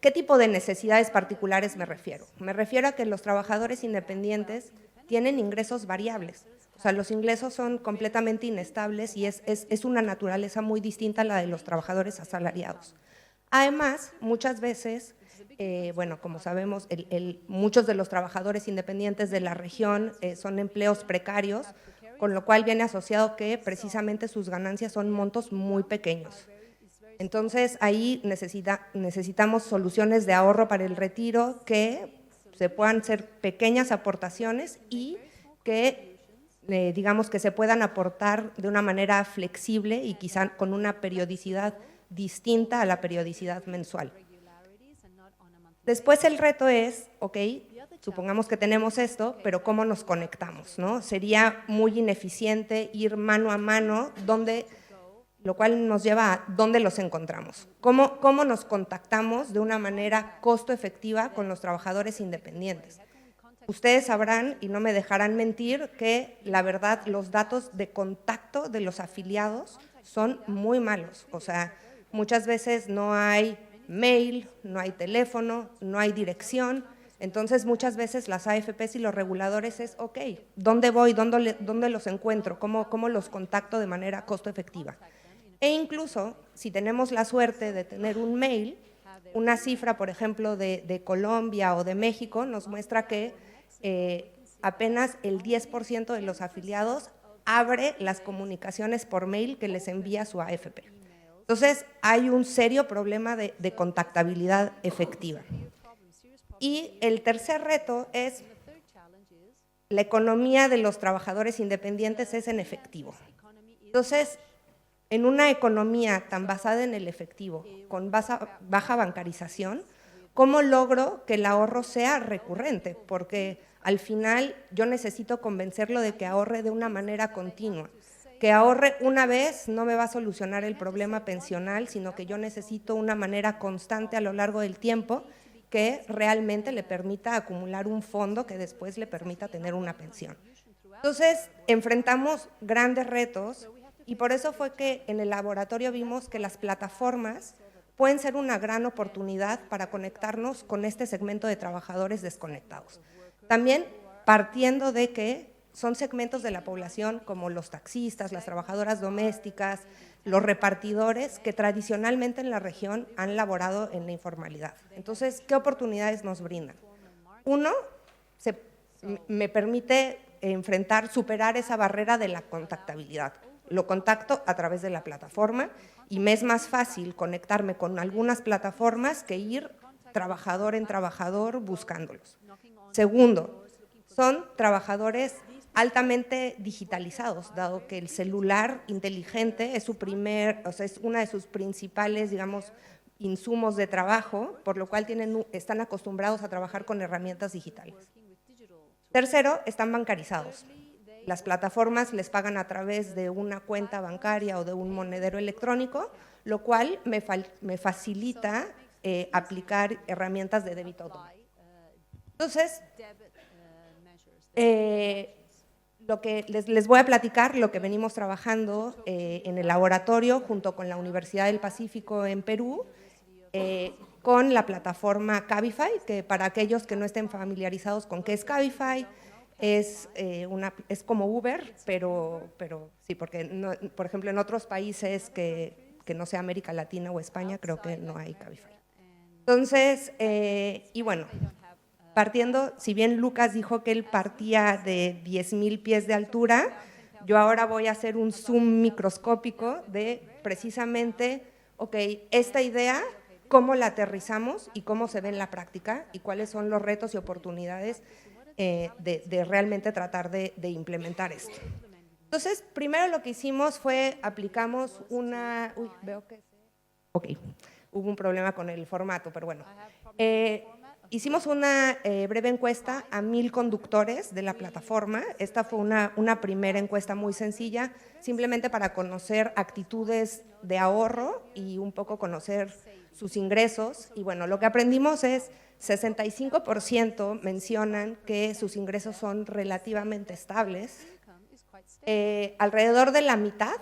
qué tipo de necesidades particulares me refiero? Me refiero a que los trabajadores independientes tienen ingresos variables. O sea, los ingresos son completamente inestables y es una naturaleza muy distinta a la de los trabajadores asalariados. Además, muchas veces, bueno, como sabemos, muchos de los trabajadores independientes de la región son empleos precarios, con lo cual viene asociado que precisamente sus ganancias son montos muy pequeños. Entonces, ahí necesitamos soluciones de ahorro para el retiro que se puedan hacer pequeñas aportaciones y que, digamos, que se puedan aportar de una manera flexible y quizá con una periodicidad distinta a la periodicidad mensual. Después el reto es, ok, supongamos que tenemos esto, pero ¿cómo nos conectamos, no? Sería muy ineficiente ir mano a mano, lo cual nos lleva a dónde los encontramos. ¿Cómo nos contactamos de una manera costo efectiva con los trabajadores independientes? Ustedes sabrán, y no me dejarán mentir, que la verdad los datos de contacto de los afiliados son muy malos. O sea, muchas veces no hay mail, no hay teléfono, no hay dirección. Entonces, muchas veces las AFPs y los reguladores es, ok, ¿dónde voy? ¿Dónde los encuentro? ¿Cómo los contacto de manera costo efectiva? E incluso, si tenemos la suerte de tener un mail, una cifra, por ejemplo, de Colombia o de México, nos muestra que apenas el 10% de los afiliados abre las comunicaciones por mail que les envía su AFP. Entonces, hay un serio problema de contactabilidad efectiva. Y el tercer reto es la economía de los trabajadores independientes es en efectivo. Entonces, en una economía tan basada en el efectivo, con baja bancarización, ¿cómo logro que el ahorro sea recurrente? Porque al final yo necesito convencerlo de que ahorre de una manera continua. Que ahorre una vez no me va a solucionar el problema pensional, sino que yo necesito una manera constante a lo largo del tiempo que realmente le permita acumular un fondo que después le permita tener una pensión. Entonces, enfrentamos grandes retos y por eso fue que en el laboratorio vimos que las plataformas pueden ser una gran oportunidad para conectarnos con este segmento de trabajadores desconectados. También partiendo de que son segmentos de la población como los taxistas, las trabajadoras domésticas, los repartidores que tradicionalmente en la región han laborado en la informalidad. Entonces, ¿qué oportunidades nos brindan? Uno, me permite superar esa barrera de la contactabilidad. Lo contacto a través de la plataforma y me es más fácil conectarme con algunas plataformas que ir trabajador en trabajador buscándolos. Segundo, son trabajadores altamente digitalizados, dado que el celular inteligente es es una de sus principales, digamos, insumos de trabajo, por lo cual están acostumbrados a trabajar con herramientas digitales. Tercero, están bancarizados. Las plataformas les pagan a través de una cuenta bancaria o de un monedero electrónico, lo cual me facilita aplicar herramientas de débito automático. Entonces, lo que les voy a platicar, lo que venimos trabajando en el laboratorio junto con la Universidad del Pacífico en Perú, con la plataforma Cabify, que para aquellos que no estén familiarizados con qué es Cabify, es como Uber, pero sí, porque no, por ejemplo en otros países que no sea América Latina o España, creo que no hay Cabify. Entonces, y bueno, partiendo, si bien Lucas dijo que él partía de 10,000 pies de altura, yo ahora voy a hacer un zoom microscópico de precisamente, ok, esta idea, cómo la aterrizamos y cómo se ve en la práctica y cuáles son los retos y oportunidades de realmente tratar de implementar esto. Entonces, primero lo que hicimos fue, aplicamos una… Uy, veo que… Ok, hubo un problema con el formato, pero bueno. hicimos una breve encuesta a 1000 conductores de la plataforma. Esta fue una primera encuesta muy sencilla, simplemente para conocer actitudes de ahorro y un poco conocer sus ingresos. Y bueno, lo que aprendimos es 65% mencionan que sus ingresos son relativamente estables. Alrededor de la mitad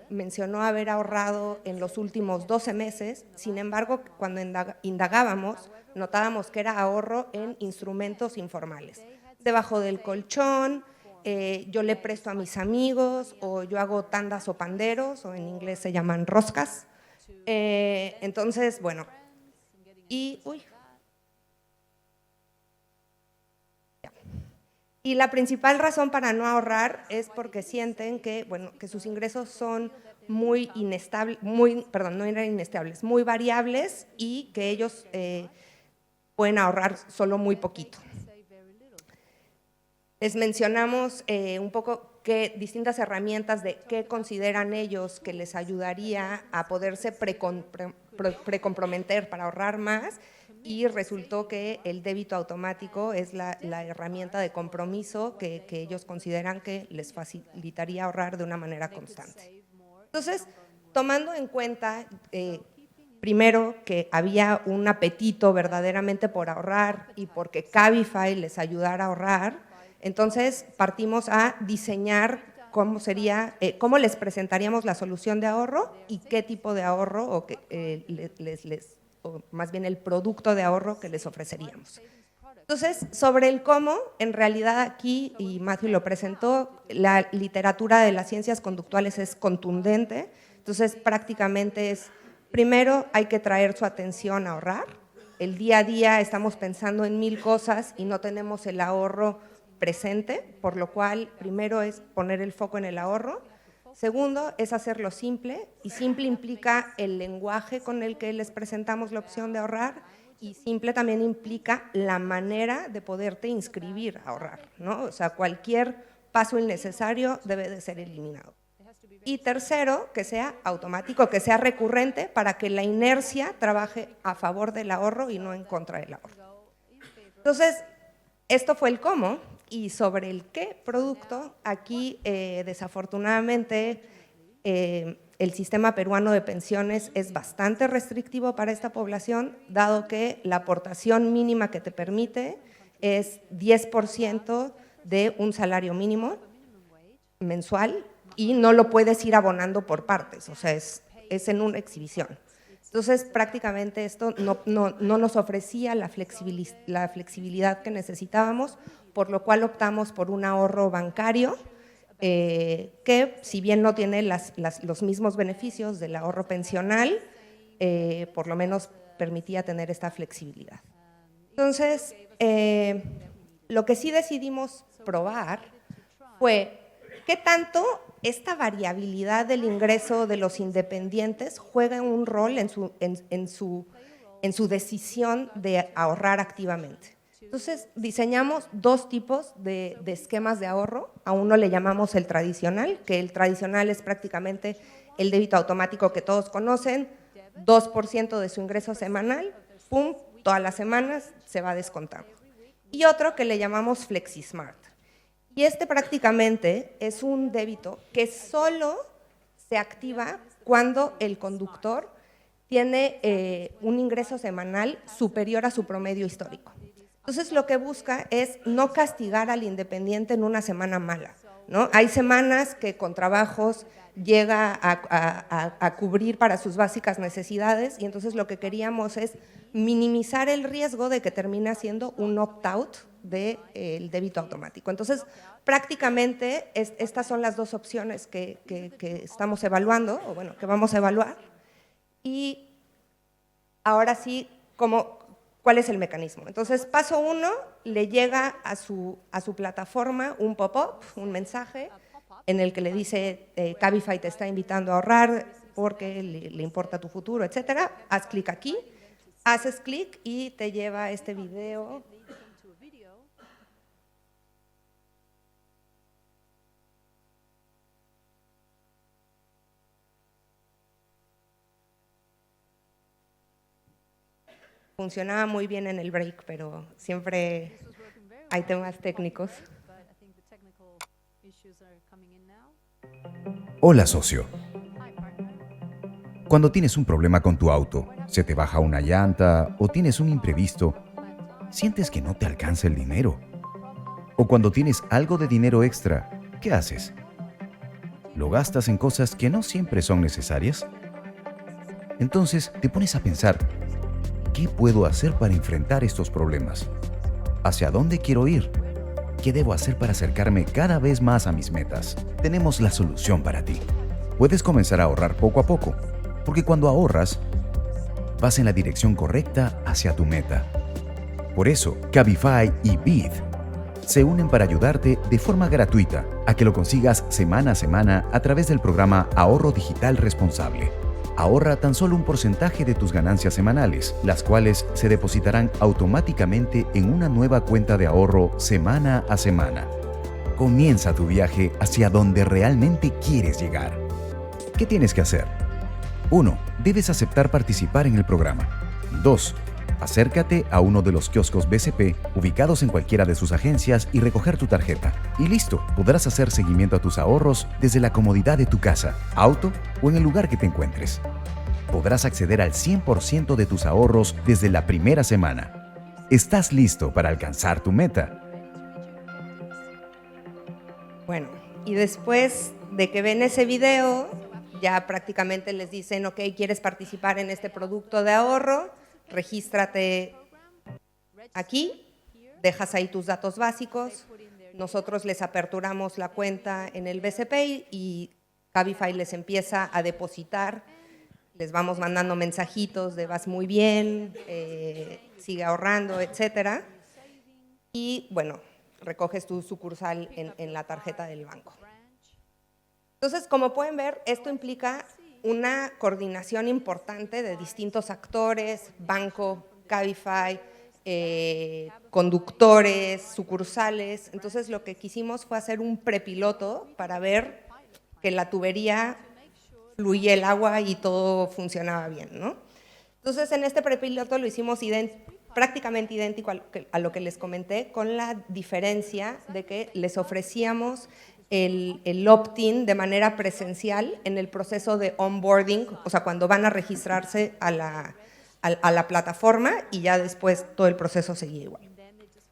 mencionó haber ahorrado en los últimos 12 meses. Sin embargo, cuando indagábamos, notábamos que era ahorro en instrumentos informales, debajo del colchón, yo le presto a mis amigos, o yo hago tandas o panderos, o en inglés se llaman roscas. Entonces, bueno, y la principal razón para no ahorrar es porque sienten que, bueno, que sus ingresos son muy inestables, no eran inestables, muy variables, y que ellos pueden ahorrar solo muy poquito. Les mencionamos un poco distintas herramientas de qué consideran ellos que les ayudaría a poderse precomprometer para ahorrar más, y resultó que el débito automático es la herramienta de compromiso que ellos consideran que les facilitaría ahorrar de una manera constante. Entonces, tomando en cuenta, primero, que había un apetito verdaderamente por ahorrar y porque Cabify les ayudara a ahorrar, entonces partimos a diseñar cómo les presentaríamos la solución de ahorro y qué tipo de ahorro, o más bien el producto de ahorro que les ofreceríamos. Entonces, sobre el cómo, en realidad aquí, y Matthew lo presentó, la literatura de las ciencias conductuales es contundente. Entonces, prácticamente es, primero hay que traer su atención a ahorrar. El día a día estamos pensando en 1000 cosas y no tenemos el ahorro presente, por lo cual primero es poner el foco en el ahorro. Segundo, es hacerlo simple, y simple implica el lenguaje con el que les presentamos la opción de ahorrar, y simple también implica la manera de poderte inscribir a ahorrar, ¿no? O sea, cualquier paso innecesario debe de ser eliminado. Y tercero, que sea automático, que sea recurrente, para que la inercia trabaje a favor del ahorro y no en contra del ahorro. Entonces, esto fue el cómo. Y sobre el qué producto, aquí desafortunadamente el sistema peruano de pensiones es bastante restrictivo para esta población, dado que la aportación mínima que te permite es 10% de un salario mínimo mensual, y no lo puedes ir abonando por partes, o sea, es en una exhibición. Entonces, prácticamente esto no nos ofrecía la flexibilidad que necesitábamos, por lo cual optamos por un ahorro bancario que, si bien no tiene los mismos beneficios del ahorro pensional, por lo menos permitía tener esta flexibilidad. Entonces, lo que sí decidimos probar fue qué tanto esta variabilidad del ingreso de los independientes juega un rol en su decisión de ahorrar activamente. Entonces, diseñamos dos tipos de esquemas de ahorro. A uno le llamamos el tradicional, que el tradicional es prácticamente el débito automático que todos conocen, 2% de su ingreso semanal, pum, todas las semanas se va descontando. Y otro que le llamamos FlexiSmart. Y este prácticamente es un débito que solo se activa cuando el conductor tiene un ingreso semanal superior a su promedio histórico. Entonces, lo que busca es no castigar al independiente en una semana mala, ¿no? Hay semanas que con trabajos llega a cubrir para sus básicas necesidades, y entonces lo que queríamos es minimizar el riesgo de que termine haciendo un opt-out del débito automático. Entonces, prácticamente estas son las dos opciones que estamos evaluando, o bueno, que vamos a evaluar. Y ahora sí, ¿cuál es el mecanismo? Entonces, paso 1, le llega a su plataforma un pop-up, un mensaje, en el que le dice Cabify te está invitando a ahorrar porque le importa tu futuro, etcétera. Haz clic aquí, haces clic y te lleva a este video. funcionaba muy bien en el break, pero siempre hay temas técnicos. Hola, socio. Cuando tienes un problema con tu auto, se te baja una llanta o tienes un imprevisto, ¿sientes que no te alcanza el dinero? O cuando tienes algo de dinero extra, ¿qué haces? ¿Lo gastas en cosas que no siempre son necesarias? Entonces te pones a pensar, ¿qué puedo hacer para enfrentar estos problemas? ¿Hacia dónde quiero ir? ¿Qué debo hacer para acercarme cada vez más a mis metas? Tenemos la solución para ti. Puedes comenzar a ahorrar poco a poco, porque cuando ahorras, vas en la dirección correcta hacia tu meta. Por eso, Cabify y Bit se unen para ayudarte de forma gratuita a que lo consigas semana a semana a través del programa Ahorro Digital Responsable. Ahorra tan solo un porcentaje de tus ganancias semanales, las cuales se depositarán automáticamente en una nueva cuenta de ahorro semana a semana. Comienza tu viaje hacia donde realmente quieres llegar. ¿Qué tienes que hacer? 1. Debes aceptar participar en el programa. 2. Acércate a uno de los kioscos BCP ubicados en cualquiera de sus agencias y recoger tu tarjeta. Y listo, podrás hacer seguimiento a tus ahorros desde la comodidad de tu casa, auto o en el lugar que te encuentres. Podrás acceder al 100% de tus ahorros desde la primera semana. ¿Estás listo para alcanzar tu meta? Bueno, y después de que ven ese video, ya prácticamente les dicen, ok, ¿quieres participar en este producto de ahorro? Regístrate aquí, dejas ahí tus datos básicos, nosotros les aperturamos la cuenta en el BCP y Cabify les empieza a depositar, les vamos mandando mensajitos de vas muy bien, sigue ahorrando, etcétera. Y bueno, recoges tu sucursal en la tarjeta del banco. Entonces, como pueden ver, esto implica una coordinación importante de distintos actores, banco, Cabify, conductores, sucursales. Entonces, lo que quisimos fue hacer un prepiloto para ver que la tubería fluía el agua y todo funcionaba bien, ¿no? Entonces, en este prepiloto lo hicimos prácticamente idéntico a lo que les comenté, con la diferencia de que les ofrecíamos el opt-in de manera presencial en el proceso de onboarding, o sea, cuando van a registrarse a la plataforma y ya después todo el proceso seguía igual.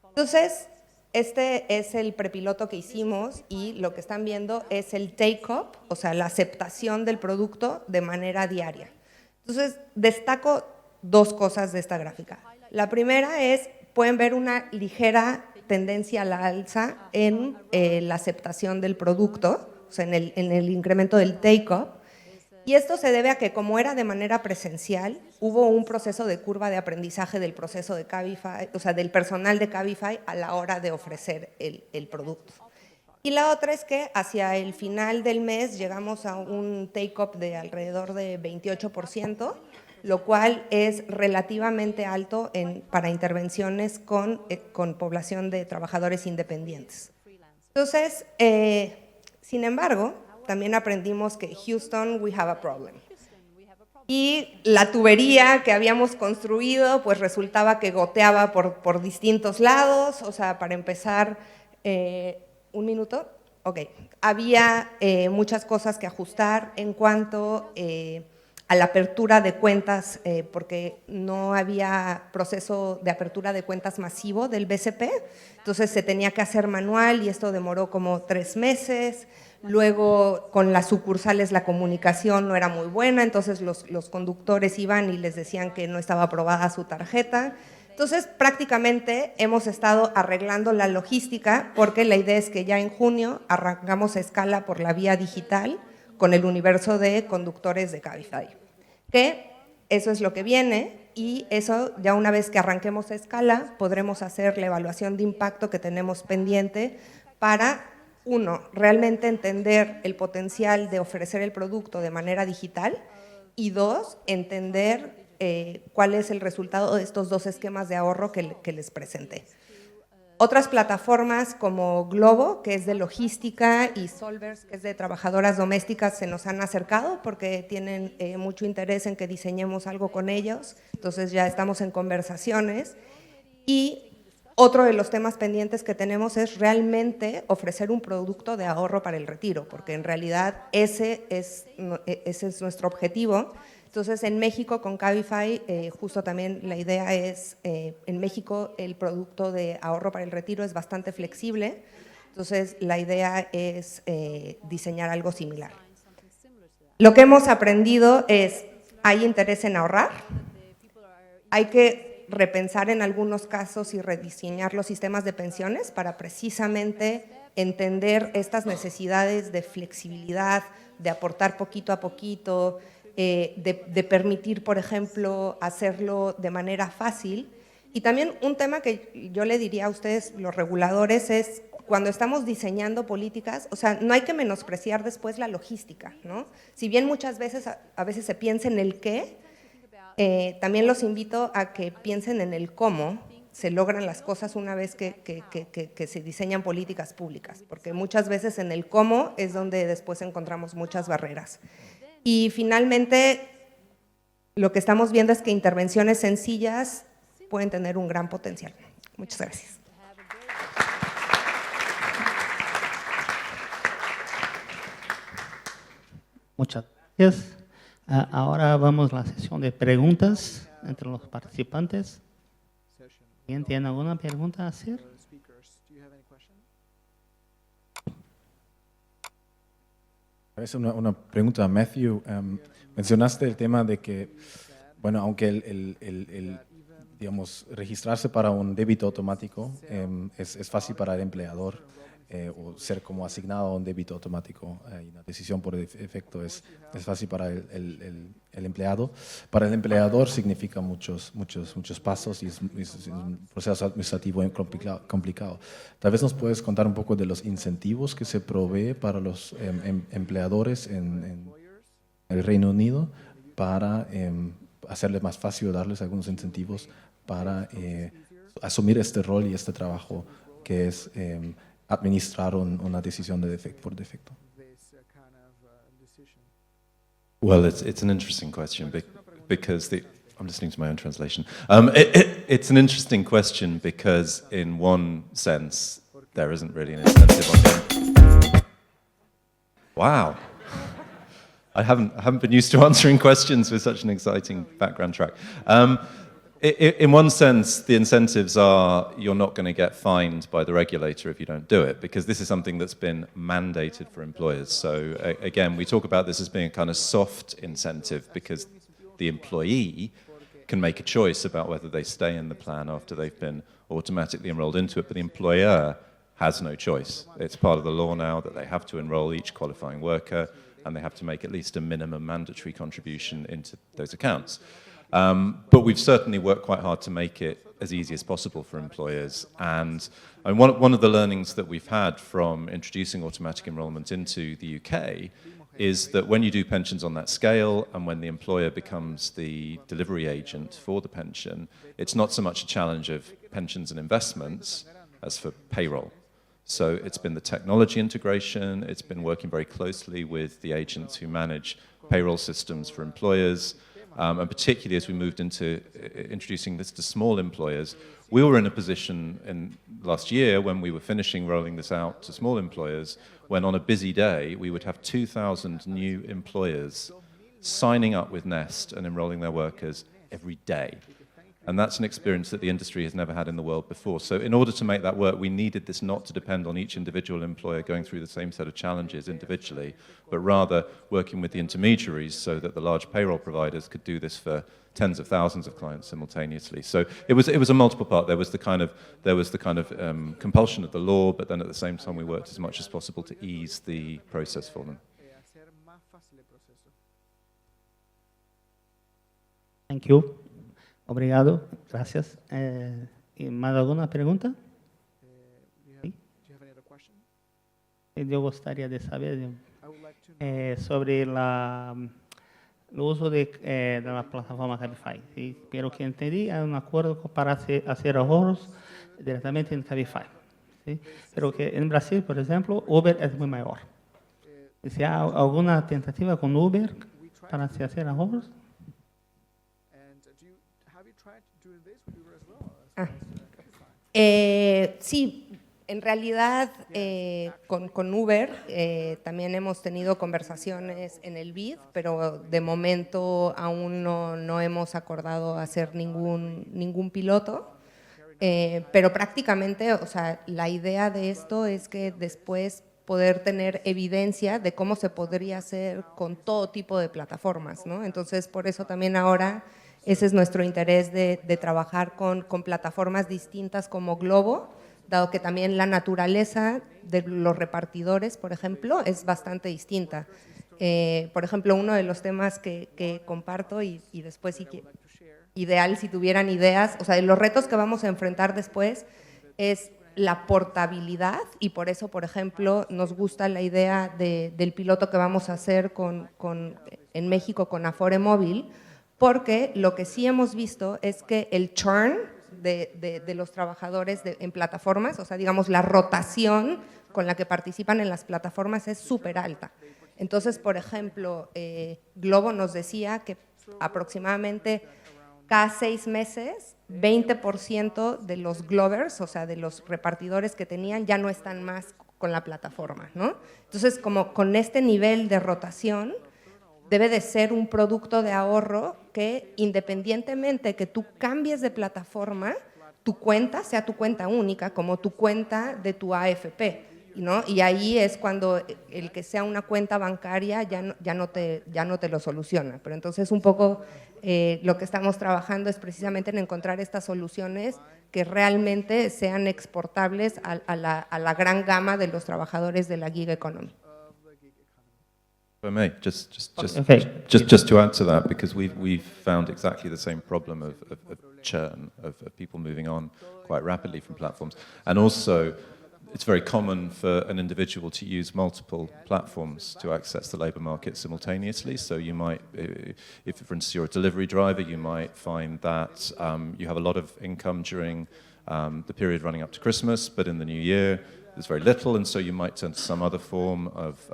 Entonces, este es el prepiloto que hicimos y lo que están viendo es el take-up, o sea, la aceptación del producto de manera diaria. Entonces, destaco dos cosas de esta gráfica. La primera es, pueden ver una ligera tendencia a la alza en la aceptación del producto, o sea, en el incremento del take-up, y esto se debe a que como era de manera presencial, hubo un proceso de curva de aprendizaje del proceso de Cabify, o sea, del personal de Cabify a la hora de ofrecer el producto. Y la otra es que hacia el final del mes llegamos a un take-up de alrededor de 28%, lo cual es relativamente alto para intervenciones con población de trabajadores independientes. Entonces, sin embargo, también aprendimos que Houston, we have a problem. Y la tubería que habíamos construido, pues resultaba que goteaba por distintos lados, o sea, para empezar, ¿un minuto? Ok, había muchas cosas que ajustar en cuanto a la apertura de cuentas, porque no había proceso de apertura de cuentas masivo del BCP, entonces se tenía que hacer manual y esto demoró como 3 meses. Luego con las sucursales la comunicación no era muy buena, entonces los conductores iban y les decían que no estaba aprobada su tarjeta. Entonces prácticamente hemos estado arreglando la logística porque la idea es que ya en junio arrancamos a escala por la vía digital con el universo de conductores de Cabify, que eso es lo que viene y eso ya una vez que arranquemos a escala podremos hacer la evaluación de impacto que tenemos pendiente para, uno, realmente entender el potencial de ofrecer el producto de manera digital y dos, entender cuál es el resultado de estos 2 esquemas de ahorro que les presenté. Otras plataformas como Globo, que es de logística, y Solvers, que es de trabajadoras domésticas, se nos han acercado porque tienen mucho interés en que diseñemos algo con ellos, entonces ya estamos en conversaciones. Y otro de los temas pendientes que tenemos es realmente ofrecer un producto de ahorro para el retiro, porque en realidad ese es nuestro objetivo. Entonces, en México, con Cabify, justo también la idea es, en México el producto de ahorro para el retiro es bastante flexible, entonces la idea es diseñar algo similar. Lo que hemos aprendido es, hay interés en ahorrar, hay que repensar en algunos casos y rediseñar los sistemas de pensiones para precisamente entender estas necesidades de flexibilidad, de aportar poquito a poquito, de permitir, por ejemplo, hacerlo de manera fácil. Y también un tema que yo le diría a ustedes, los reguladores, es cuando estamos diseñando políticas, o sea, no hay que menospreciar después la logística, ¿no? Si bien muchas veces, a veces se piensa en el qué, también los invito a que piensen en el cómo se logran las cosas una vez que se diseñan políticas públicas, porque muchas veces en el cómo es donde después encontramos muchas barreras. Y finalmente, lo que estamos viendo es que intervenciones sencillas pueden tener un gran potencial. Muchas gracias. Muchas gracias. Ahora vamos a la sesión de preguntas entre los participantes. ¿Alguien tiene alguna pregunta a hacer? Es una pregunta a Matthew. Mencionaste el tema de que, bueno, aunque digamos, registrarse para un débito automático es fácil para el empleador, o ser como asignado a un débito automático, y la decisión por efecto es fácil para el empleado. Para el empleador significa muchos pasos y es un proceso administrativo complicado. Tal vez nos puedes contar un poco de los incentivos que se provee para los empleadores en el Reino Unido para hacerles más fácil, darles algunos incentivos para asumir este rol y este trabajo que es administrar una decisión por defecto. Well, it's an interesting question because I'm listening to my own translation. It's an interesting question because in one sense, there isn't really an incentive on them. Wow. I haven't been used to answering questions with such an exciting background track. In one sense, the incentives are you're not going to get fined by the regulator if you don't do it, because this is something that's been mandated for employers. So again, we talk about this as being a kind of soft incentive because the employee can make a choice about whether they stay in the plan after they've been automatically enrolled into it, but the employer has no choice. It's part of the law now that they have to enroll each qualifying worker and they have to make at least a minimum mandatory contribution into those accounts. But we've certainly worked quite hard to make it as easy as possible for employers. And one of the learnings that we've had from introducing automatic enrolment into the UK is that when you do pensions on that scale and when the employer becomes the delivery agent for the pension, it's not so much a challenge of pensions and investments as for payroll. So it's been the technology integration, it's been working very closely with the agents who manage payroll systems for employers, and particularly as we moved into introducing this to small employers, we were in a position in last year when we were finishing rolling this out to small employers, when on a busy day we would have 2,000 new employers signing up with Nest and enrolling their workers every day. And that's an experience that the industry has never had in the world before. So in order to make that work, we needed this not to depend on each individual employer going through the same set of challenges individually, but rather working with the intermediaries so that the large payroll providers could do this for tens of thousands of clients simultaneously. So it was a multiple part. There was the kind of compulsion of the law, but then at the same time we worked as much as possible to ease the process for them. Thank you. Obrigado, gracias. ¿Más alguna pregunta? ¿Sí? Yo gustaría de saber sobre el uso de la plataforma Cabify. ¿Sí? Pero que entendí, hay un acuerdo para hacer ahorros directamente en Cabify. ¿Sí? Pero que en Brasil, por ejemplo, Uber es muy mayor. ¿Si hay alguna tentativa con Uber para hacer ahorros? Sí, en realidad con Uber también hemos tenido conversaciones en el BID, pero de momento aún no hemos acordado hacer ningún piloto. Pero prácticamente, o sea, la idea de esto es que después poder tener evidencia de cómo se podría hacer con todo tipo de plataformas, ¿no? Entonces, por eso también ahora ese es nuestro interés de trabajar con plataformas distintas como Glovo, dado que también la naturaleza de los repartidores, por ejemplo, es bastante distinta. Por ejemplo, uno de los temas que comparto y después sí que ideal si tuvieran ideas, o sea, los retos que vamos a enfrentar después es la portabilidad y por eso, por ejemplo, nos gusta la idea del piloto que vamos a hacer en México con Afore Móvil, porque lo que sí hemos visto es que el churn de los trabajadores en plataformas, o sea, digamos, la rotación con la que participan en las plataformas es súper alta. Entonces, por ejemplo, Glovo nos decía que aproximadamente cada 6 meses, 20% de los Glovers, o sea, de los repartidores que tenían, ya no están más con la plataforma, ¿no? Entonces, como con este nivel de rotación, debe de ser un producto de ahorro que, independientemente que tú cambies de plataforma, tu cuenta sea tu cuenta única, como tu cuenta de tu AFP, ¿no? Y ahí es cuando el que sea una cuenta bancaria ya no te lo soluciona. Pero entonces un poco lo que estamos trabajando es precisamente en encontrar estas soluciones que realmente sean exportables a la gran gama de los trabajadores de la gig economy. If I may, just to add to that, because we've found exactly the same problem of churn, of people moving on quite rapidly from platforms. And also, it's very common for an individual to use multiple platforms to access the labour market simultaneously. So you might, if for instance you're a delivery driver, you might find that you have a lot of income during the period running up to Christmas, but in the new year there's very little, and so you might turn to some other form of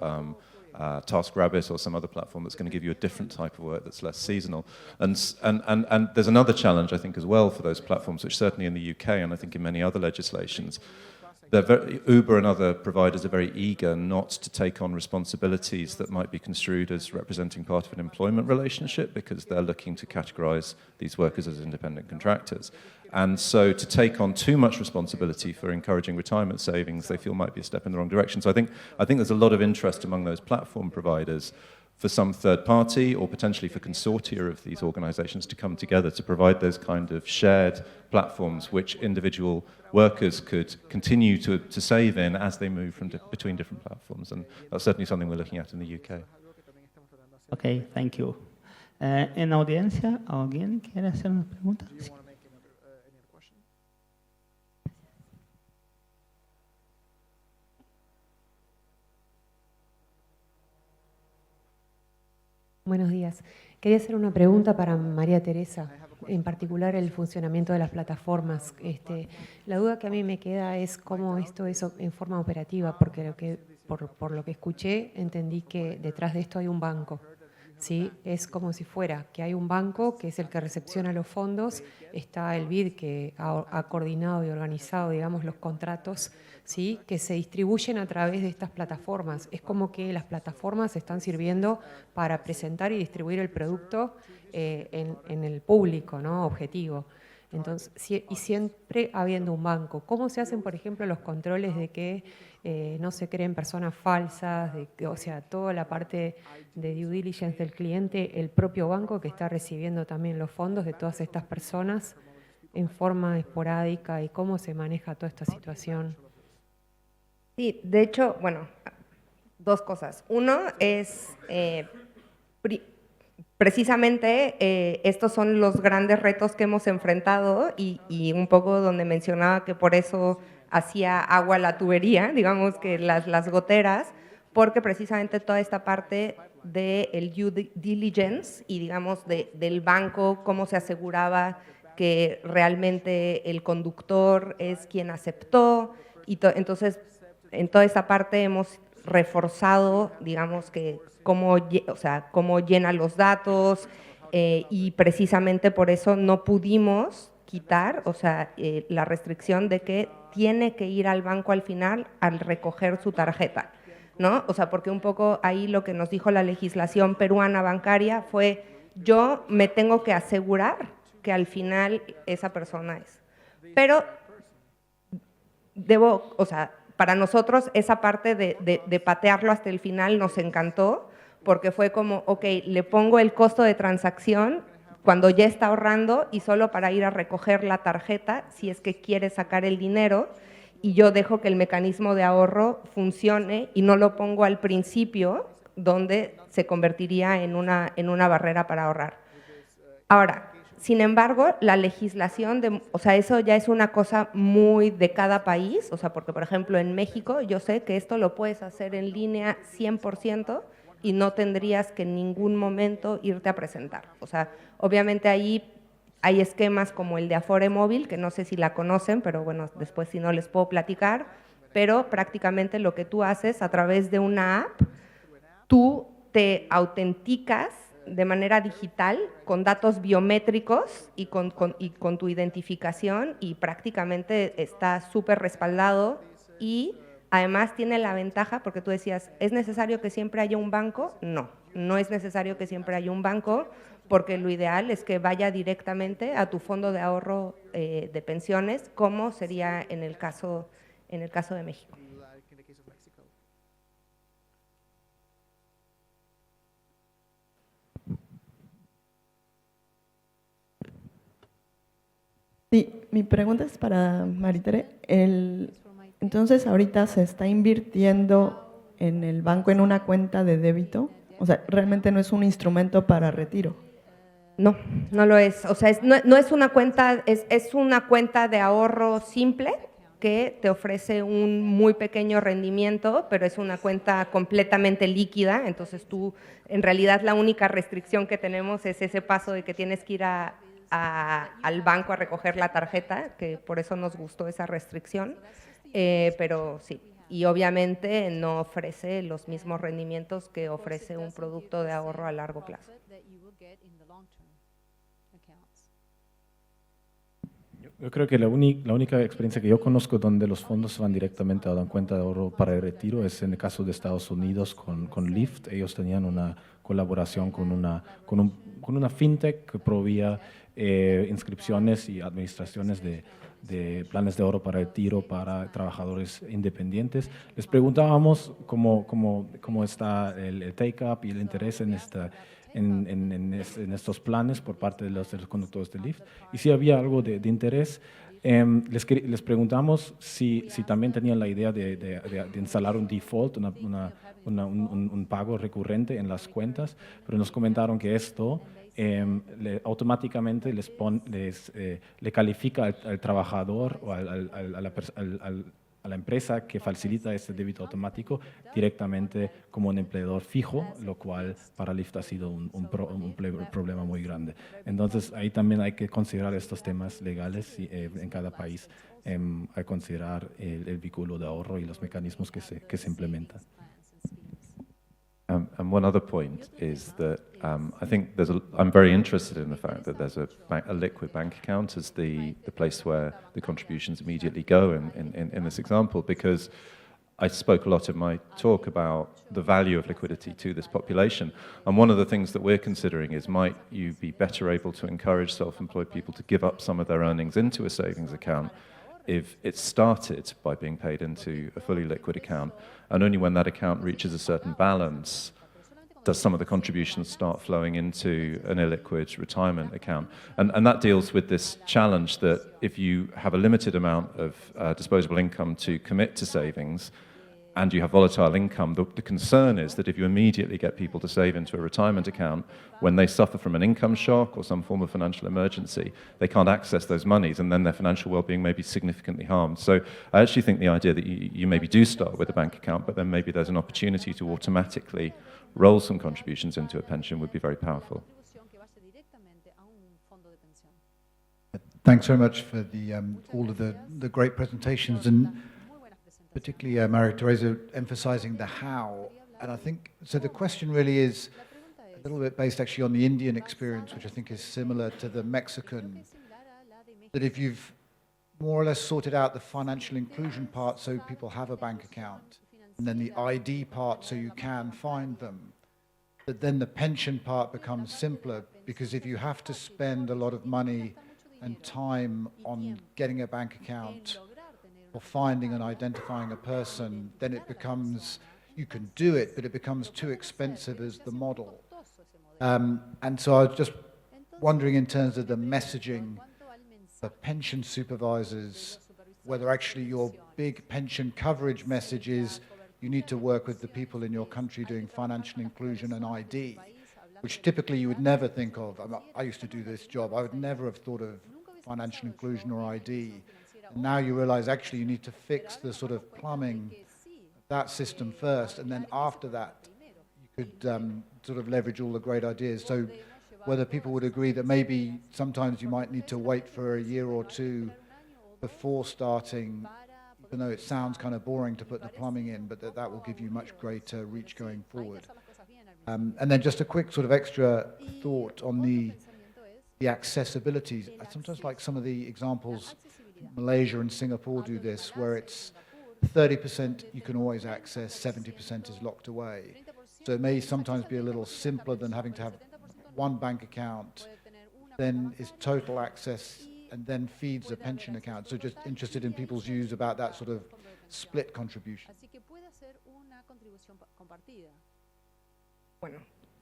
TaskRabbit or some other platform that's going to give you a different type of work that's less seasonal. And there's another challenge, I think, as well for those platforms, which certainly in the UK and I think in many other legislations, Uber and other providers are very eager not to take on responsibilities that might be construed as representing part of an employment relationship because they're looking to categorize these workers as independent contractors. And so to take on too much responsibility for encouraging retirement savings, they feel might be a step in the wrong direction. So I think there's a lot of interest among those platform providers for some third party or potentially for consortia of these organizations to come together to provide those kind of shared platforms which individual workers could continue to save in as they move between different platforms. And that's certainly something we're looking at in the UK. Okay, thank you. En la audiencia, ¿alguien quiere hacer una pregunta? Sí. Buenos días. Quería hacer una pregunta para María Teresa, en particular el funcionamiento de las plataformas. La duda que a mí me queda es cómo esto es en forma operativa, porque por lo que escuché entendí que detrás de esto hay un banco. ¿Sí? Es como si fuera que hay un banco que es el que recepciona los fondos, está el BID que ha coordinado y organizado, digamos, los contratos, ¿sí? Que se distribuyen a través de estas plataformas. Es como que las plataformas están sirviendo para presentar y distribuir el producto en el público, ¿no? Objetivo. Entonces, y siempre habiendo un banco. ¿Cómo se hacen, por ejemplo, los controles de que no se creen personas falsas? O sea, toda la parte de due diligence del cliente, el propio banco que está recibiendo también los fondos de todas estas personas en forma esporádica, y cómo se maneja toda esta situación. Sí, de hecho, bueno, dos cosas. Uno es, precisamente, estos son los grandes retos que hemos enfrentado y un poco donde mencionaba que por eso hacía agua la tubería, digamos que las goteras, porque precisamente toda esta parte del due diligence y digamos del banco, cómo se aseguraba que realmente el conductor es quien aceptó, y entonces en toda esta parte hemos reforzado, digamos, que cómo llena los datos, y precisamente por eso no pudimos quitar, la restricción de que tiene que ir al banco al final al recoger su tarjeta, ¿no? O sea, porque un poco ahí lo que nos dijo la legislación peruana bancaria fue: yo me tengo que asegurar que al final esa persona es. Pero para nosotros esa parte de patearlo hasta el final nos encantó, porque fue como, ok, le pongo el costo de transacción cuando ya está ahorrando y solo para ir a recoger la tarjeta si es que quiere sacar el dinero, y yo dejo que el mecanismo de ahorro funcione y no lo pongo al principio donde se convertiría en una barrera para ahorrar. Ahora, sin embargo, la legislación, eso ya es una cosa muy de cada país, porque por ejemplo en México yo sé que esto lo puedes hacer en línea 100%, y no tendrías que en ningún momento irte a presentar. Obviamente ahí hay esquemas como el de Afore Móvil, que no sé si la conocen, pero bueno, después si no les puedo platicar, pero prácticamente lo que tú haces a través de una app, tú te autenticas de manera digital con datos biométricos y con tu identificación, y prácticamente está súper respaldado. Y además tiene la ventaja, porque tú decías, ¿es necesario que siempre haya un banco? No, no es necesario que siempre haya un banco, porque lo ideal es que vaya directamente a tu fondo de ahorro de pensiones, como sería en el caso de México. Sí, mi pregunta es para Maritere. Entonces, ahorita se está invirtiendo en el banco en una cuenta de débito. O sea, realmente no es un instrumento para retiro. No, no lo es. No es una cuenta, es una cuenta de ahorro simple que te ofrece un muy pequeño rendimiento, pero es una cuenta completamente líquida. Entonces tú, en realidad, la única restricción que tenemos es ese paso de que tienes que ir al banco a recoger la tarjeta, que por eso nos gustó esa restricción, pero sí, y obviamente no ofrece los mismos rendimientos que ofrece un producto de ahorro a largo plazo. Yo creo que la única experiencia que yo conozco donde los fondos van directamente a una cuenta de ahorro para el retiro es en el caso de Estados Unidos con Lyft. Ellos tenían una colaboración con una fintech que proveía inscripciones y administraciones de planes de ahorro para retiro para trabajadores independientes. Les preguntábamos cómo está el take-up y el interés en estos planes por parte de los conductores de Lyft, y si había algo de interés. Les preguntamos si también tenían la idea de instalar un default, un pago recurrente en las cuentas, pero nos comentaron que esto automáticamente le califica al trabajador o a la empresa que facilita este débito automático directamente como un empleador fijo, lo cual para Lyft ha sido un problema muy grande. Entonces, ahí también hay que considerar estos temas legales en cada país, hay que considerar el vínculo de ahorro y los mecanismos que se implementan. And one other point is that I think I'm very interested in the fact that there's a liquid bank account as the place where the contributions immediately go in this example, because I spoke a lot in my talk about the value of liquidity to this population. And one of the things that we're considering is, might you be better able to encourage self-employed people to give up some of their earnings into a savings account if it's started by being paid into a fully liquid account, and only when that account reaches a certain balance does some of the contributions start flowing into an illiquid retirement account. And that deals with this challenge that if you have a limited amount of disposable income to commit to savings, and you have volatile income, the concern is that if you immediately get people to save into a retirement account, when they suffer from an income shock or some form of financial emergency, they can't access those monies, and then their financial well-being may be significantly harmed. So I actually think the idea that you maybe do start with a bank account, but then maybe there's an opportunity to automatically roll some contributions into a pension would be very powerful. Thanks very much for the, all of the great presentations, and particularly Maria Teresa emphasizing the how. And I think, so the question really is a little bit based actually on the Indian experience, which I think is similar to the Mexican, that if you've more or less sorted out the financial inclusion part so people have a bank account, and then the ID part so you can find them, that then the pension part becomes simpler, because if you have to spend a lot of money and time on getting a bank account or finding and identifying a person, then it becomes, you can do it, but it becomes too expensive as the model. And so I was just wondering, in terms of the messaging for pension supervisors, whether actually your big pension coverage message is you need to work with the people in your country doing financial inclusion and ID, which typically you would never think of. I used to do this job. I would never have thought of financial inclusion or ID. And now you realize actually you need to fix the sort of plumbing of that system first, and then after that you could sort of leverage all the great ideas. So whether people would agree that maybe sometimes you might need to wait for a year or two before starting, even though it sounds kind of boring to put the plumbing in, but that will give you much greater reach going forward. And then just a quick sort of extra thought on the accessibility. I sometimes like some of the examples, Malaysia and Singapore do this, where it's 30% you can always access, 70% is locked away. So it may sometimes be a little simpler than having to have one bank account, then is total access, and then feeds a pension account. So just interested in people's views about that sort of split contribution. Bueno,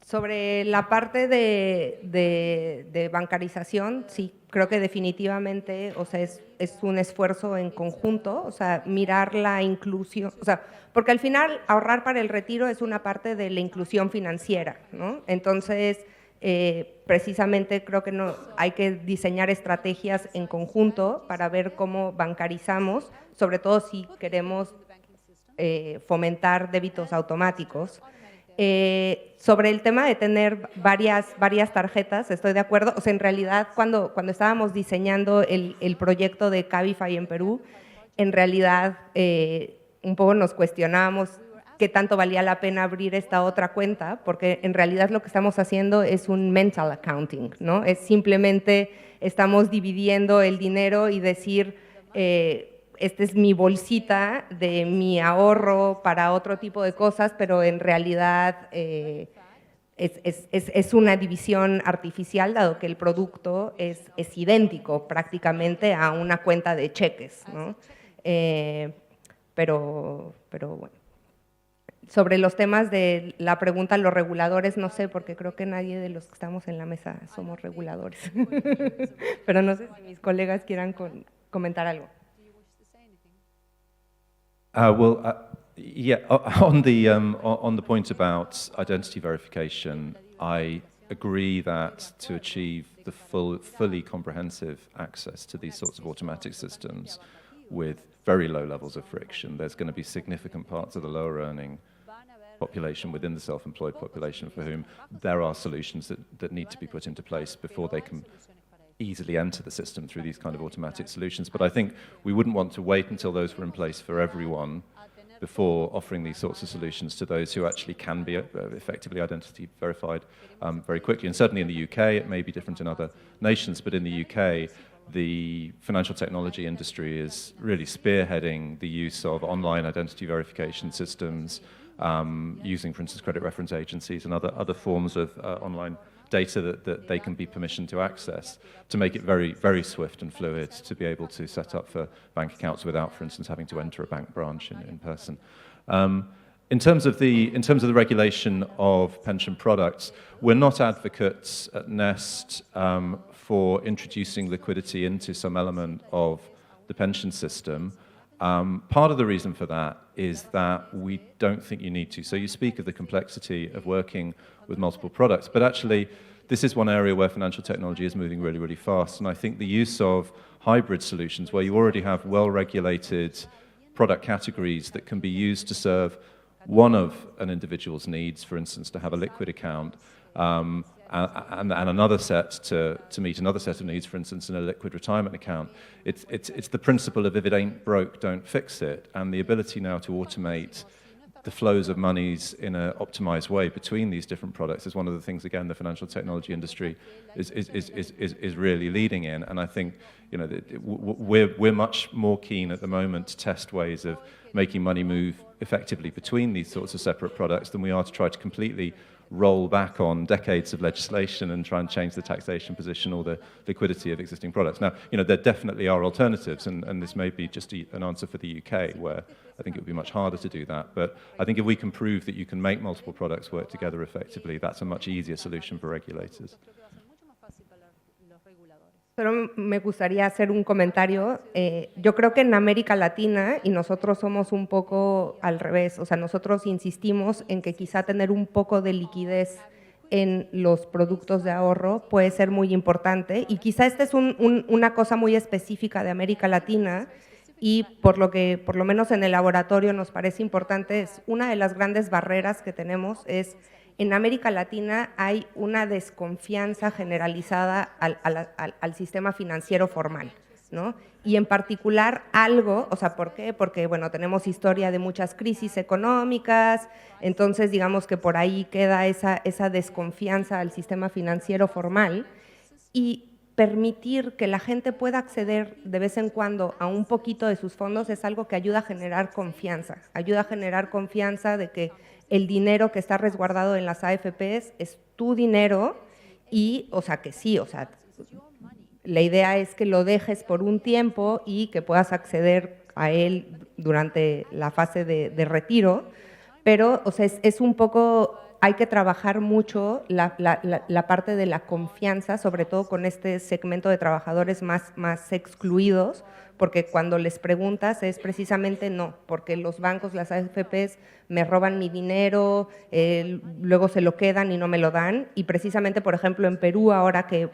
sobre la parte de bancarización, sí, creo que definitivamente, o sea, es un esfuerzo en conjunto, o sea, mirar la inclusión, o sea, porque al final ahorrar para el retiro es una parte de la inclusión financiera, ¿no? Entonces, precisamente creo que hay que diseñar estrategias en conjunto para ver cómo bancarizamos, sobre todo si queremos fomentar débitos automáticos. Sobre el tema de tener varias tarjetas, estoy de acuerdo. O sea, en realidad, cuando estábamos diseñando el proyecto de Cabify en Perú, en realidad un poco nos cuestionábamos qué tanto valía la pena abrir esta otra cuenta, porque en realidad lo que estamos haciendo es un mental accounting, ¿no? Es simplemente estamos dividiendo el dinero y decir, esta es mi bolsita de mi ahorro para otro tipo de cosas, pero en realidad es una división artificial, dado que el producto es idéntico prácticamente a una cuenta de cheques, ¿no? Pero bueno. Sobre los temas de la pregunta, los reguladores, no sé, porque creo que nadie de los que estamos en la mesa somos reguladores. Pero no sé si mis colegas quieran comentar algo. Yeah, on the point about identity verification, I agree that to achieve the fully comprehensive access to these sorts of automatic systems with very low levels of friction, there's going to be significant parts of the lower earning population within the self-employed population for whom there are solutions that need to be put into place before they can easily enter the system through these kind of automatic solutions. But I think we wouldn't want to wait until those were in place for everyone before offering these sorts of solutions to those who actually can be effectively identity verified very quickly. And certainly in the UK, it may be different in other nations, but in the UK, the financial technology industry is really spearheading the use of online identity verification systems, using, for instance, credit reference agencies and other forms of online data that they can be permissioned to access, to make it very, very swift and fluid to be able to set up for bank accounts without, for instance, having to enter a bank branch in person. In terms of the regulation of pension products, we're not advocates at Nest for introducing liquidity into some element of the pension system. Part of the reason for that is that we don't think you need to. So you speak of the complexity of working with multiple products, but actually this is one area where financial technology is moving really, really fast. And I think the use of hybrid solutions where you already have well-regulated product categories that can be used to serve one of an individual's needs, for instance, to have a liquid account, and another set to meet another set of needs, for instance, in a liquid retirement account. It's the principle of if it ain't broke, don't fix it, and the ability now to automate the flows of monies in an optimized way between these different products is one of the things, again, the financial technology industry is really leading in. And I think, you know, we're much more keen at the moment to test ways of making money move effectively between these sorts of separate products than we are to try to completely roll back on decades of legislation and try and change the taxation position or the liquidity of existing products. Now, you know, there definitely are alternatives, and this may be just an answer for the UK, where I think it would be much harder to do that. But I think if we can prove that you can make multiple products work together effectively, that's a much easier solution for regulators. Solo me gustaría hacer un comentario. Yo creo que en América Latina, y nosotros somos un poco al revés, o sea, nosotros insistimos en que quizá tener un poco de liquidez en los productos de ahorro puede ser muy importante, y quizá esta es una cosa muy específica de América Latina, y por lo menos en el laboratorio nos parece importante, es una de las grandes barreras que tenemos es en América Latina hay una desconfianza generalizada al sistema financiero formal, ¿no? Y en particular algo, o sea, ¿por qué? Porque, bueno, tenemos historia de muchas crisis económicas, entonces digamos que por ahí queda esa desconfianza al sistema financiero formal, y permitir que la gente pueda acceder de vez en cuando a un poquito de sus fondos es algo que ayuda a generar confianza de que el dinero que está resguardado en las AFPs es tu dinero y, o sea, que sí, o sea, la idea es que lo dejes por un tiempo y que puedas acceder a él durante la fase de retiro, pero, o sea, es un poco, hay que trabajar mucho la parte de la confianza, sobre todo con este segmento de trabajadores más excluidos, porque cuando les preguntas es precisamente no, porque los bancos, las AFPs me roban mi dinero, luego se lo quedan y no me lo dan, y precisamente, por ejemplo, en Perú, ahora que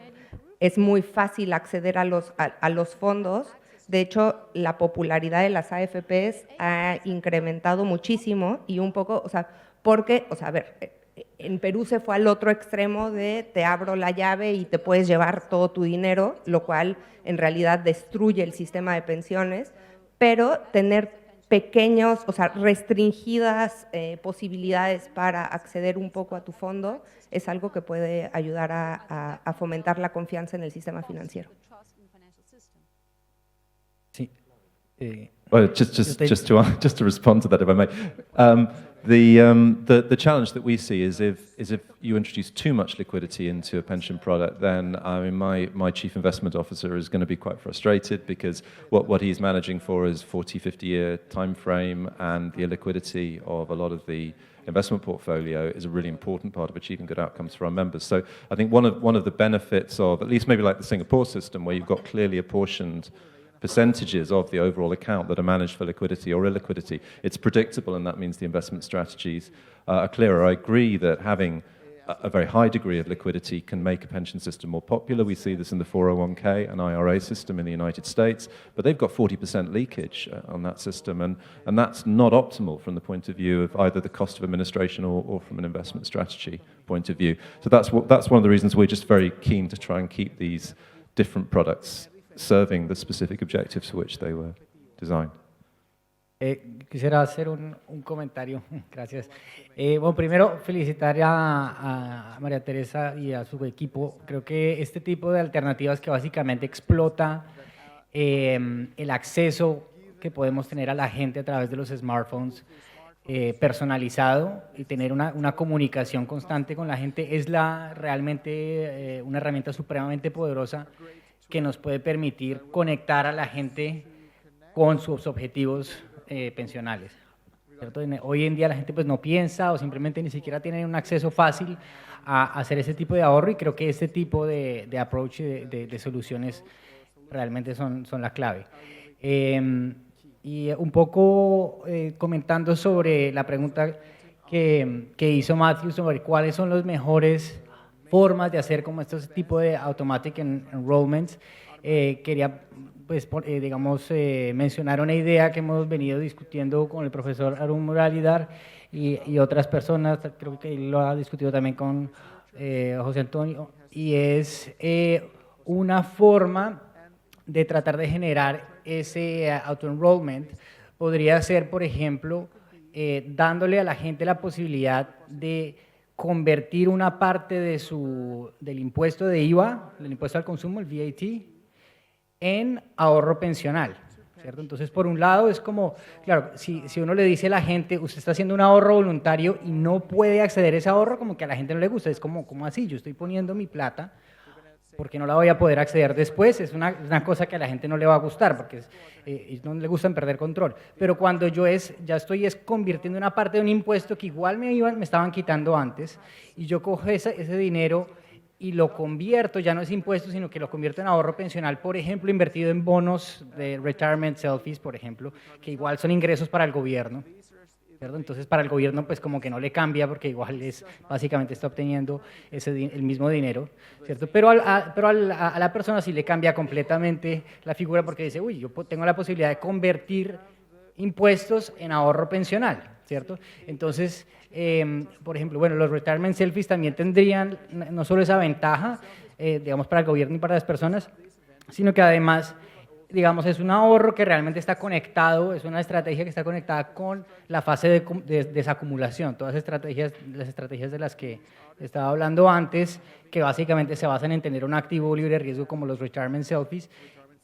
es muy fácil acceder a los fondos, de hecho, la popularidad de las AFPs ha incrementado muchísimo, y un poco, o sea, porque, o sea, a ver, en Perú se fue al otro extremo de te abro la llave y te puedes llevar todo tu dinero, lo cual en realidad destruye el sistema de pensiones, pero tener pequeños, o sea, restringidas posibilidades para acceder un poco a tu fondo es algo que puede ayudar a fomentar la confianza en el sistema financiero. Sí. Well, just to respond to that, if I may. The challenge that we see is if you introduce too much liquidity into a pension product, then I mean my chief investment officer is going to be quite frustrated, because what he's managing for is 40-50 year time frame, and the illiquidity of a lot of the investment portfolio is a really important part of achieving good outcomes for our members. So I think one of the benefits of, at least maybe like the Singapore system, where you've got clearly apportioned percentages of the overall account that are managed for liquidity or illiquidity, it's predictable, and that means the investment strategies are clearer. I agree that having a very high degree of liquidity can make a pension system more popular. We see this in the 401k and IRA system in the United States, but they've got 40% leakage on that system, and that's not optimal from the point of view of either the cost of administration or from an investment strategy point of view. So that's one of the reasons we're just very keen to try and keep these different products serving the specific objectives for which they were designed. Quisiera hacer un comentario, gracias. Bueno, primero felicitar a María Teresa y a su equipo. Creo que este tipo de alternativas que básicamente explota el acceso que podemos tener a la gente a través de los smartphones personalizado, y tener una comunicación constante con la gente es realmente una herramienta supremamente poderosa que nos puede permitir conectar a la gente con sus objetivos pensionales, ¿cierto? Hoy en día la gente pues no piensa, o simplemente ni siquiera tiene un acceso fácil a hacer ese tipo de ahorro, y creo que este tipo de approach de soluciones realmente son la clave. Y un poco comentando sobre la pregunta que hizo Matthew sobre cuáles son las mejores formas de hacer como estos tipos de automatic enrollments, quería pues, digamos, mencionar una idea que hemos venido discutiendo con el profesor Arun Muralidhar y otras personas, creo que él lo ha discutido también con José Antonio, y es una forma de tratar de generar ese auto-enrollment. Podría ser, por ejemplo, dándole a la gente la posibilidad de convertir una parte del impuesto de IVA, el impuesto al consumo, el VAT, en ahorro pensional, ¿cierto? Entonces, por un lado, es como, claro, si uno le dice a la gente, usted está haciendo un ahorro voluntario y no puede acceder a ese ahorro, como que a la gente no le gusta, es como, ¿cómo así? Yo estoy poniendo mi plata, porque no la voy a poder acceder después, es una cosa que a la gente no le va a gustar, porque no le gustan perder control. Pero cuando yo ya estoy convirtiendo una parte de un impuesto que igual me estaban quitando antes, y yo cojo ese dinero y lo convierto, ya no es impuesto, sino que lo convierto en ahorro pensional, por ejemplo, invertido en bonos de retirement selfies, por ejemplo, que igual son ingresos para el gobierno, ¿cierto? Entonces, para el gobierno, pues como que no le cambia, porque igual básicamente está obteniendo el mismo dinero, ¿cierto? Pero a la persona sí le cambia completamente la figura, porque dice, uy, yo tengo la posibilidad de convertir impuestos en ahorro pensional, ¿cierto? Entonces, por ejemplo, bueno, los retirement selfies también tendrían no solo esa ventaja, digamos, para el gobierno y para las personas, sino que además, digamos, es un ahorro que realmente está conectado, es una estrategia que está conectada con la fase de desacumulación. Todas las estrategias de las que estaba hablando antes, que básicamente se basan en tener un activo libre de riesgo como los retirement selfies,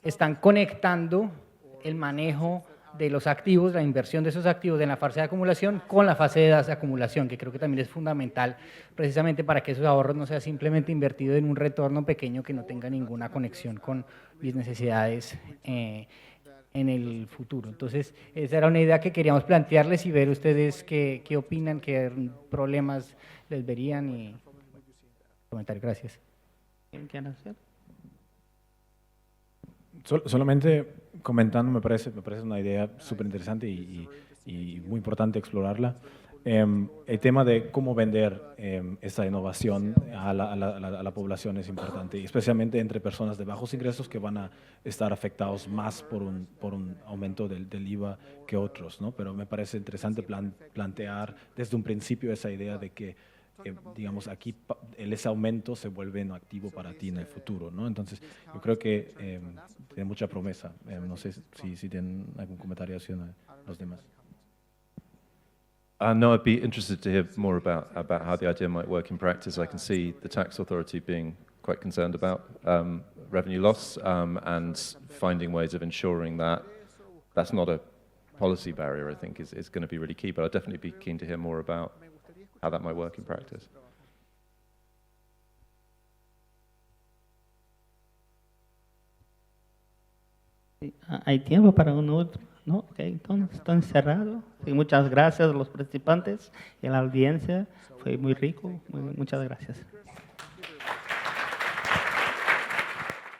están conectando el manejo de los activos, la inversión de esos activos en la fase de acumulación con la fase de desacumulación, que creo que también es fundamental precisamente para que esos ahorros no sean simplemente invertidos en un retorno pequeño que no tenga ninguna conexión con mis necesidades en el futuro. Entonces, esa era una idea que queríamos plantearles y ver ustedes qué opinan, qué problemas les verían y comentario. Gracias. ¿Quieren hacer? Solamente comentando, me parece una idea súper interesante y muy importante explorarla. El tema de cómo vender esta innovación a la población es importante, especialmente entre personas de bajos ingresos que van a estar afectados más por un aumento del IVA que otros, ¿no? Pero me parece interesante plantear desde un principio esa idea de que digamos, aquí ese aumento se vuelve en activo para ti en el futuro, ¿no? Entonces, yo creo que tiene mucha promesa. No sé si tienen algún comentario hacia los demás. No, I'd be interested to hear more about how the idea might work in practice. I can see the tax authority being quite concerned about revenue loss and finding ways of ensuring that that's not a policy barrier, I think, is going to be really key. But I'd definitely be keen to hear more about how that might work in practice. ¿Hay tiempo para un otro? No, ok, entonces está encerrado. Sí, muchas gracias a los participantes y a la audiencia. Fue muy rico. Muchas gracias.